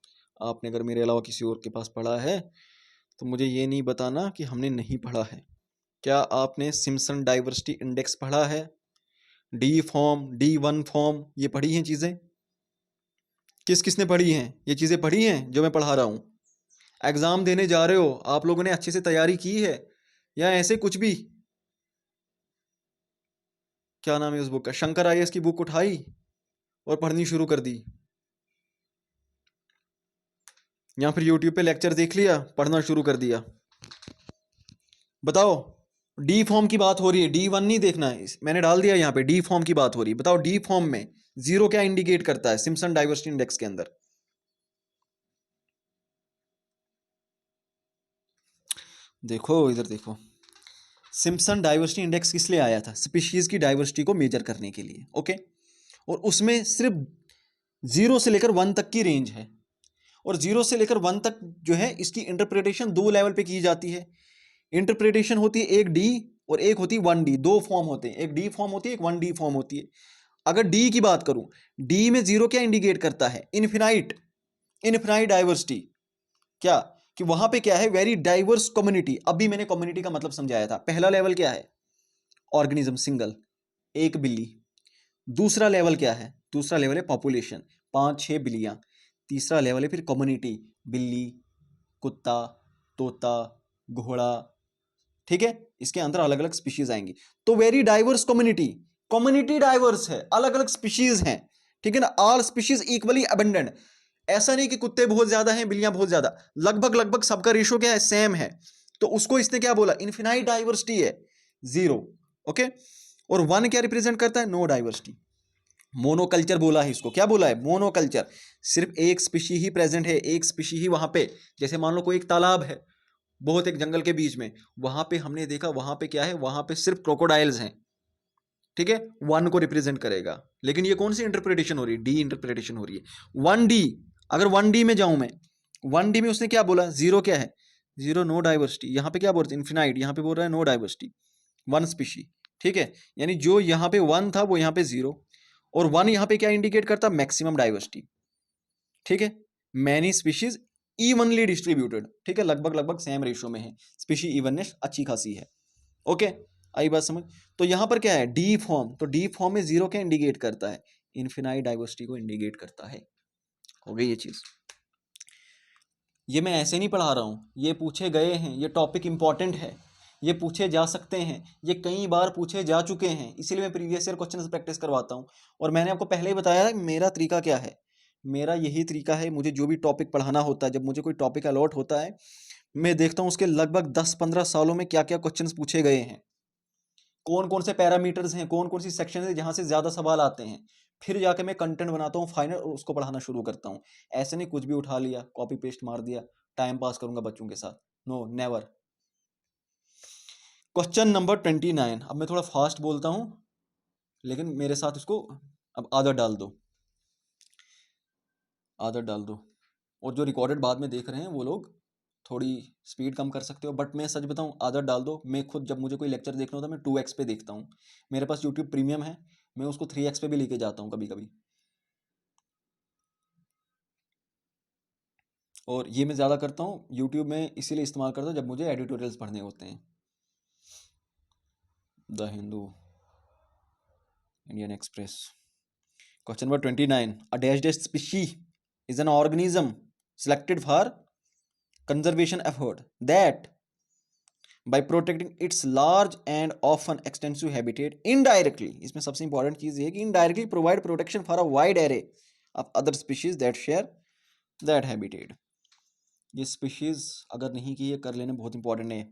आपने अगर मेरे अलावा किसी और के पास पढ़ा है तो मुझे ये नहीं बताना कि हमने नहीं पढ़ा है। क्या आपने सिम्पसन डाइवर्सिटी इंडेक्स पढ़ा है, डी फॉर्म, D1 फॉर्म, ये पढ़ी हैं चीज़ें, किसने पढ़ी हैं ये चीज़ें, पढ़ी हैं जो मैं पढ़ा रहा हूँ। एग्ज़ाम देने जा रहे हो, आप लोगों ने अच्छे से तैयारी की है, या ऐसे कुछ भी, क्या नाम है उस बुक का, शंकर IAS की बुक उठाई और पढ़नी शुरू कर दी, या फिर यूट्यूब पे लेक्चर देख लिया, पढ़ना शुरू कर दिया। बताओ, डी फॉर्म की बात हो रही है, D1 नहीं देखना है, मैंने डाल दिया यहाँ पे, डी फॉर्म की बात हो रही है। बताओ डी फॉर्म में जीरो क्या इंडिकेट करता है सिम्पसन डाइवर्सिटी इंडेक्स के अंदर, देखो इधर देखो, सिम्पसन डाइवर्सिटी इंडेक्स किस लिए आया था, स्पीशीज की डाइवर्सिटी को मेजर करने के लिए। ओके, और उसमें सिर्फ 0 से लेकर 1 तक की रेंज है, और 0 से लेकर 1 तक जो है इसकी इंटरप्रिटेशन 2 लेवल पे की जाती है। इंटरप्रिटेशन होती है एक डी और एक होती है 1D, 2 फॉर्म होते हैं, एक डी फॉर्म होती है, एक 1D फॉर्म होती है। अगर डी की बात करूं, डी में 0 क्या इंडिकेट करता है, इनफिनाइट डाइवर्सिटी, क्या कि वहां पे क्या है, वेरी डाइवर्स कम्युनिटी। अभी मैंने कम्युनिटी का मतलब समझाया था। पहला लेवल क्या है, ऑर्गेनिज्म सिंगल, एक बिल्ली। दूसरा लेवल क्या है? दूसरा लेवल है पॉपुलेशन, 5-6 बिल्लियां। तीसरा लेवल है फिर कम्युनिटी, बिल्ली, कुत्ता, तोता, घोड़ा, ठीक है। इसके अंदर अलग अलग स्पीशीज आएंगी। तो very diverse community, community diverse है, अलग अलग स्पीशीज हैं, ठीक है ना। ऑल स्पीशीज इक्वली अबंडेंट, ऐसा नहीं कि कुत्ते बहुत ज्यादा हैं बिल्लियां बहुत ज्यादा, लगभग लगभग सबका रेशो क्या है? सेम है। तो उसको इसने क्या बोला? इन्फिनाइट डाइवर्सिटी है, 0। ओके। और 1 क्या रिप्रेजेंट करता है? No diversity. मोनोकल्चर बोला है इसको, क्या बोला है? मोनोकल्चर। सिर्फ एक स्पीशी ही प्रेजेंट है, एक स्पीशी ही वहां पे। जैसे मान लो कोई एक तालाब है बहुत एक जंगल के बीच में, वहां पे हमने देखा वहां पे क्या है? वहां पे सिर्फ क्रोकोडाइल्स हैं, ठीक है। 1 को रिप्रेजेंट करेगा। लेकिन ये कौन सी इंटरप्रिटेशन हो रही है? डी इंटरप्रिटेशन हो रही है। 1D, अगर 1D में जाऊं मैं, 1D में उसने क्या बोला? 0 क्या है? 0 नो डाइवर्सिटी। यहां पे क्या बोल रहे हैं? इन्फिनाइट। यहां पे बोल रहा है नो डाइवर्सिटी, 1 स्पीशी, ठीक है। यानी जो यहां पे 1 था वो यहां पे 0, और 1 यहां पे क्या इंडिकेट करता? मैक्सिमम डाइवर्सिटी, ठीक है। मैनी स्पीशीज इवनली डिस्ट्रीब्यूटेड, ठीक है, लगभग लगभग सेम रेशियो में है, स्पीशी इवननेस अच्छी खासी है। ओके, आई बात समझ। तो यहां पर क्या है? D form. तो डी फॉर्म में 0 क्या इंडिकेट करता है? इन्फिनाइट डाइवर्सिटी को इंडिकेट करता है। हो गई ये चीज। ये मैं ऐसे नहीं पढ़ा रहा हूं, ये पूछे गए हैं, ये टॉपिक इंपॉर्टेंट है, ये पूछे जा सकते हैं, ये कई बार पूछे जा चुके हैं, इसीलिए मैं प्रीवियस ईयर क्वेश्चन प्रैक्टिस करवाता हूं। और मैंने आपको पहले ही बताया मेरा तरीका क्या है। मेरा यही तरीका है, मुझे जो भी टॉपिक पढ़ाना होता है, जब मुझे कोई टॉपिक अलॉट होता है, मैं देखता हूं उसके लगभग 10-15 सालों में क्या क्या क्वेश्चंस पूछे गए हैं, कौन कौन से पैरामीटर्स हैं, कौन कौन सी सेक्शन है जहां से ज्यादा सवाल आते हैं, फिर जाके मैं कंटेंट बनाता हूँ फाइनल और उसको पढ़ाना शुरू करता हूँ। ऐसे नहीं कुछ भी उठा लिया, कॉपी पेस्ट मार दिया, टाइम पास करूंगा बच्चों के साथ, नो नेवर। Question number 29। अब मैं थोड़ा फास्ट बोलता हूँ, लेकिन मेरे साथ इसको अब आदत डाल दो, आदत डाल दो। और जो रिकॉर्डेड बाद में देख रहे हैं वो लोग थोड़ी स्पीड कम कर सकते हो, बट मैं सच बताऊं, आदत डाल दो। मैं खुद जब मुझे कोई लेक्चर देखना होता है मैं 2x पे देखता हूँ। मेरे पास यूट्यूब प्रीमियम है, मैं उसको 3x पे भी लेके जाता हूँ कभी कभी। और ये मैं ज़्यादा करता हूँ यूट्यूब में, इसीलिए इस्तेमाल करता हूँ जब मुझे एडिटोरियल्स पढ़ने होते हैं। The Hindu, Indian express. Question number 29। A dash dash species is an organism selected for conservation effort that by protecting its large and often extensive habitat indirectly, इसमें सबसे इंपॉर्टेंट चीज ये है कि indirectly provide protection for a wide array of other species that share that habitat। ये species अगर नहीं की, ये कर लेना बहुत इंपॉर्टेंट है।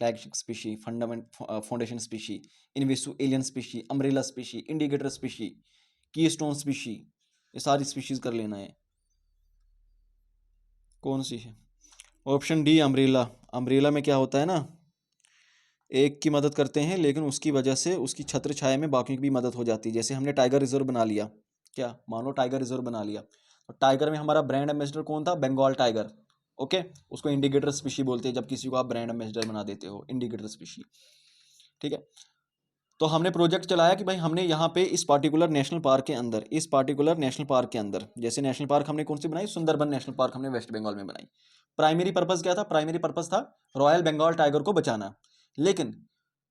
Flagship species, fundament foundation species, invasive alien species, umbrella species, indicator species, keystone species, ये सारी स्पीशीज कर लेना है। कौन सी है? Option D umbrella. अम्ब्रेला में क्या होता है ना, एक की मदद करते हैं लेकिन उसकी वजह से उसकी छत्र छाया में बाकी की भी मदद हो जाती है। जैसे हमने टाइगर रिजर्व बना लिया, क्या मान लो टाइगर रिजर्व बना लिया, तो टाइगर में हमारा ब्रांड एम्बेसडर कौन था? बंगाल टाइगर। ओके, उसको इंडिकेटर स्पीशी बोलते हैं जब किसी को आप ब्रांड एम्बेसडर बना देते हो, इंडिकेटर स्पीशी, ठीक है। तो हमने प्रोजेक्ट चलाया कि भाई हमने यहाँ पे इस पार्टिकुलर नेशनल पार्क के अंदर, इस पार्टिकुलर नेशनल पार्क के अंदर, जैसे नेशनल पार्क हमने कौन सी बनाई? सुंदरबन नेशनल पार्क हमने वेस्ट बंगाल में बनाई। प्राइमरी पर्पस क्या था? प्राइमरी पर्पस था रॉयल बंगाल टाइगर को बचाना। लेकिन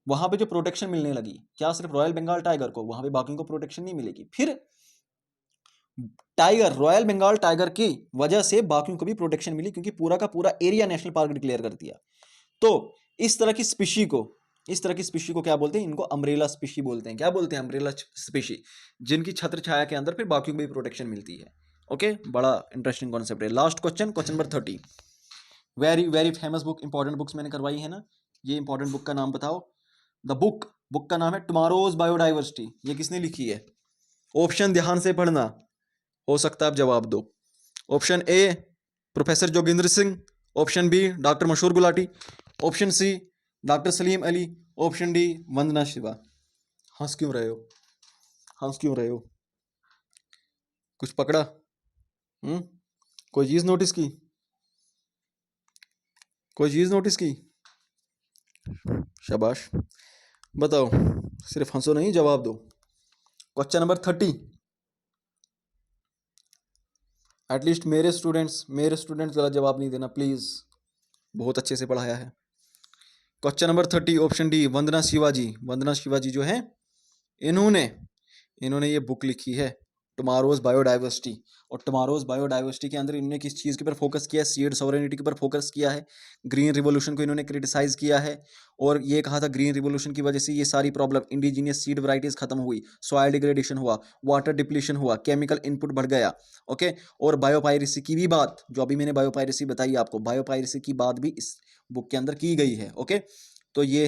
वहां पे जो प्रोटेक्शन मिलने लगी, क्या सिर्फ रॉयल बंगाल टाइगर को? वहां पे बाकी को प्रोटेक्शन नहीं मिलेगी। फिर टाइगर, रॉयल बंगाल टाइगर की वजह से बाकियों को भी प्रोटेक्शन मिली, क्योंकि पूरा का पूरा एरिया नेशनल पार्क डिक्लेयर कर दिया। तो इस तरह की स्पीशी को, इस तरह की स्पीशी को क्या बोलते हैं? इनको अम्ब्रेला स्पीशी बोलते हैं। क्या बोलते हैं? अम्ब्रेला स्पीशी, जिनकी छत्र छाया के अंदर फिर बाकियों को भी प्रोटेक्शन मिलती है। ओके, बड़ा इंटरेस्टिंग कॉन्सेप्ट है। Last question, question number 30। Very very famous book, important books मैंने करवाई है ना, ये इंपॉर्टेंट बुक का नाम बताओ। द बुक का नाम है टुमारोज बायोडाइवर्सिटी। ये किसने लिखी है? ऑप्शन ध्यान से पढ़ना, हो सकता है आप जवाब दो। Option A professor Joginder Singh, option B doctor Mashhoor Gulati, option C doctor Salim Ali, option D Vandana Shiva. हंस क्यों रहे हो? हंस क्यों रहे हो? कुछ पकड़ा? कोई चीज नोटिस की? कोई चीज नोटिस की? शाबाश, बताओ, सिर्फ हंसो नहीं, जवाब दो। Question number 30। एटलीस्ट मेरे स्टूडेंट्स गलत जवाब नहीं देना प्लीज, बहुत अच्छे से पढ़ाया है। क्वेश्चन नंबर 30 ऑप्शन डी, वंदना शिवाजी। वंदना शिवाजी जो है, इन्होंने ये बुक लिखी है टुमारोज बायोडाइवर्सिटी। और टुमारोज बायोडाइवर्सिटी के अंदर इन्होंने किस चीज़ के ऊपर फोकस किया है? सीड सॉवरेनिटी के ऊपर फोकस किया है। ग्रीन रिवोल्यूशन को इन्होंने क्रिटिसाइज किया है और ये कहा था ग्रीन रिवोल्यूशन की वजह से ये सारी प्रॉब्लम, इंडिजीनियस सीड वैराइटीज खत्म हुई, सॉइल डिग्रेडेशन हुआ, वाटर डिप्लीशन हुआ, केमिकल इनपुट बढ़ गया। ओके, और बायोपायरेसी की भी बात, जो अभी मैंने बायोपायरेसी बताई आपको, बायोपायरेसी की बात भी इस बुक के अंदर की गई है। ओके, तो ये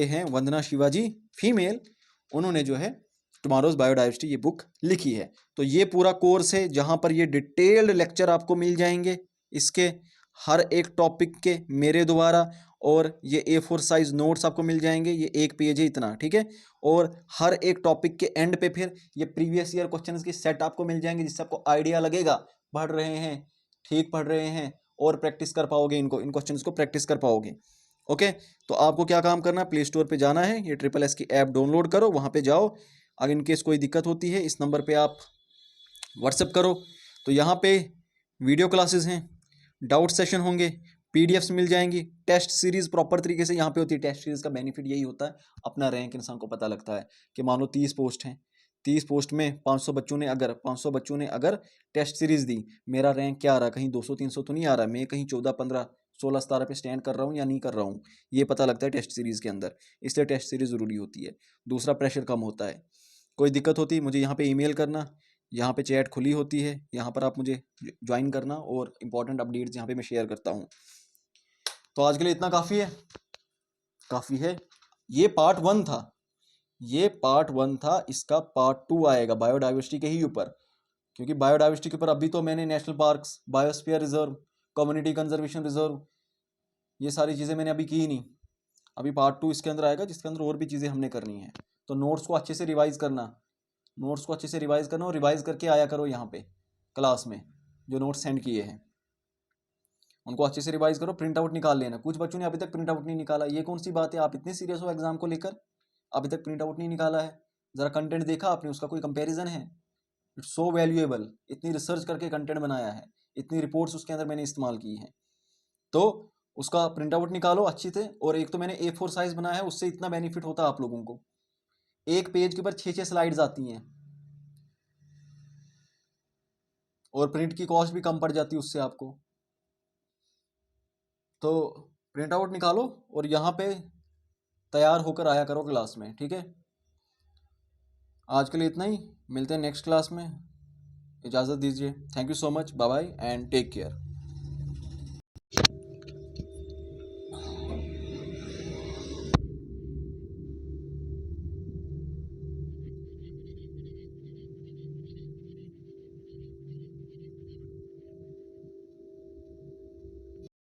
हैं वंदना शिवाजी, फीमेल, उन्होंने जो है टुमारोज बायोडाइवर्सिटी ये बुक लिखी है। तो ये पूरा कोर्स है जहां पर ये डिटेल्ड लेक्चर आपको मिल जाएंगे इसके हर एक टॉपिक के मेरे द्वारा, और ये A4 साइज नोट्स आपको मिल जाएंगे, ये एक पेज है इतना, ठीक है। और हर एक टॉपिक के एंड पे फिर ये प्रीवियस ईयर क्वेश्चंस की सेट आपको मिल जाएंगे, जिससे आपको आइडिया लगेगा पढ़ रहे हैं, ठीक पढ़ रहे हैं, और प्रैक्टिस कर पाओगे, इन क्वेश्चंस को प्रैक्टिस कर पाओगे। ओके, तो आपको क्या काम करना है, प्ले स्टोर पे जाना है, ये SSS की ऐप डाउनलोड करो, वहाँ पे जाओ, अगर इनकेस कोई दिक्कत होती है इस नंबर पे आप व्हाट्सएप करो। तो यहाँ पे वीडियो क्लासेस हैं, डाउट सेशन होंगे, PDFs मिल जाएंगी, टेस्ट सीरीज प्रॉपर तरीके से यहाँ पे होती है। टेस्ट सीरीज का बेनिफिट यही होता है, अपना रैंक इंसान को पता लगता है कि मान लो 30 पोस्ट हैं, 30 पोस्ट में 500 बच्चों ने अगर टेस्ट सीरीज दी, मेरा रैंक क्या आ रहा है, कहीं 200-300 तो नहीं आ रहा, मैं कहीं 14, 15, 16, 17 पे स्टैंड कर रहा हूँ या नहीं कर रहा हूँ, ये पता लगता है टेस्ट सीरीज के अंदर, इसलिए टेस्ट सीरीज ज़रूरी होती है। दूसरा, प्रेशर कम होता है। कोई दिक्कत होती है मुझे यहाँ पे ईमेल करना, यहाँ पे चैट खुली होती है, यहाँ पर आप मुझे ज्वाइन करना, और इम्पोर्टेंट अपडेट्स यहाँ पे मैं शेयर करता हूँ। तो आज के लिए इतना काफ़ी है। ये पार्ट 1 था, इसका पार्ट 2 आएगा बायोडाइवर्सिटी के ही ऊपर, क्योंकि बायोडाइवर्सिटी के ऊपर अभी तो मैंने national parks, biosphere reserve, community conservation reserve, ये सारी चीज़ें मैंने अभी की नहीं। अभी पार्ट 2 इसके अंदर आएगा, जिसके अंदर और भी चीज़ें हमने करनी है। तो नोट्स को अच्छे से रिवाइज करना, और रिवाइज करके आया करो यहाँ पे क्लास में, जो नोट्स सेंड किए हैं उनको अच्छे से रिवाइज करो, प्रिंट आउट निकाल लेना। कुछ बच्चों ने अभी तक प्रिंट आउट नहीं निकाला, ये कौन सी बात है? आप इतने सीरियस हो एग्जाम को लेकर, अभी तक प्रिंट आउट नहीं निकाला है? ज़रा कंटेंट देखा आपने, उसका कोई कंपैरिजन है? इट्स सो वैल्यूएबल, इतनी रिसर्च करके कंटेंट बनाया है, इतनी रिपोर्ट्स उसके अंदर मैंने इस्तेमाल की हैं, तो उसका प्रिंट आउट निकालो अच्छी से। और एक तो मैंने A4 साइज बनाया है, उससे इतना बेनिफिट होता है आप लोगों को, एक पेज के ऊपर 6-6 स्लाइड्स आती हैं, और प्रिंट की कॉस्ट भी कम पड़ जाती है उससे आपको। तो प्रिंट आउट निकालो और यहाँ पे तैयार होकर आया करो क्लास में, ठीक है। आज के लिए इतना ही, मिलते हैं नेक्स्ट क्लास में, इजाज़त दीजिए। Thank you so much, bye bye and take care.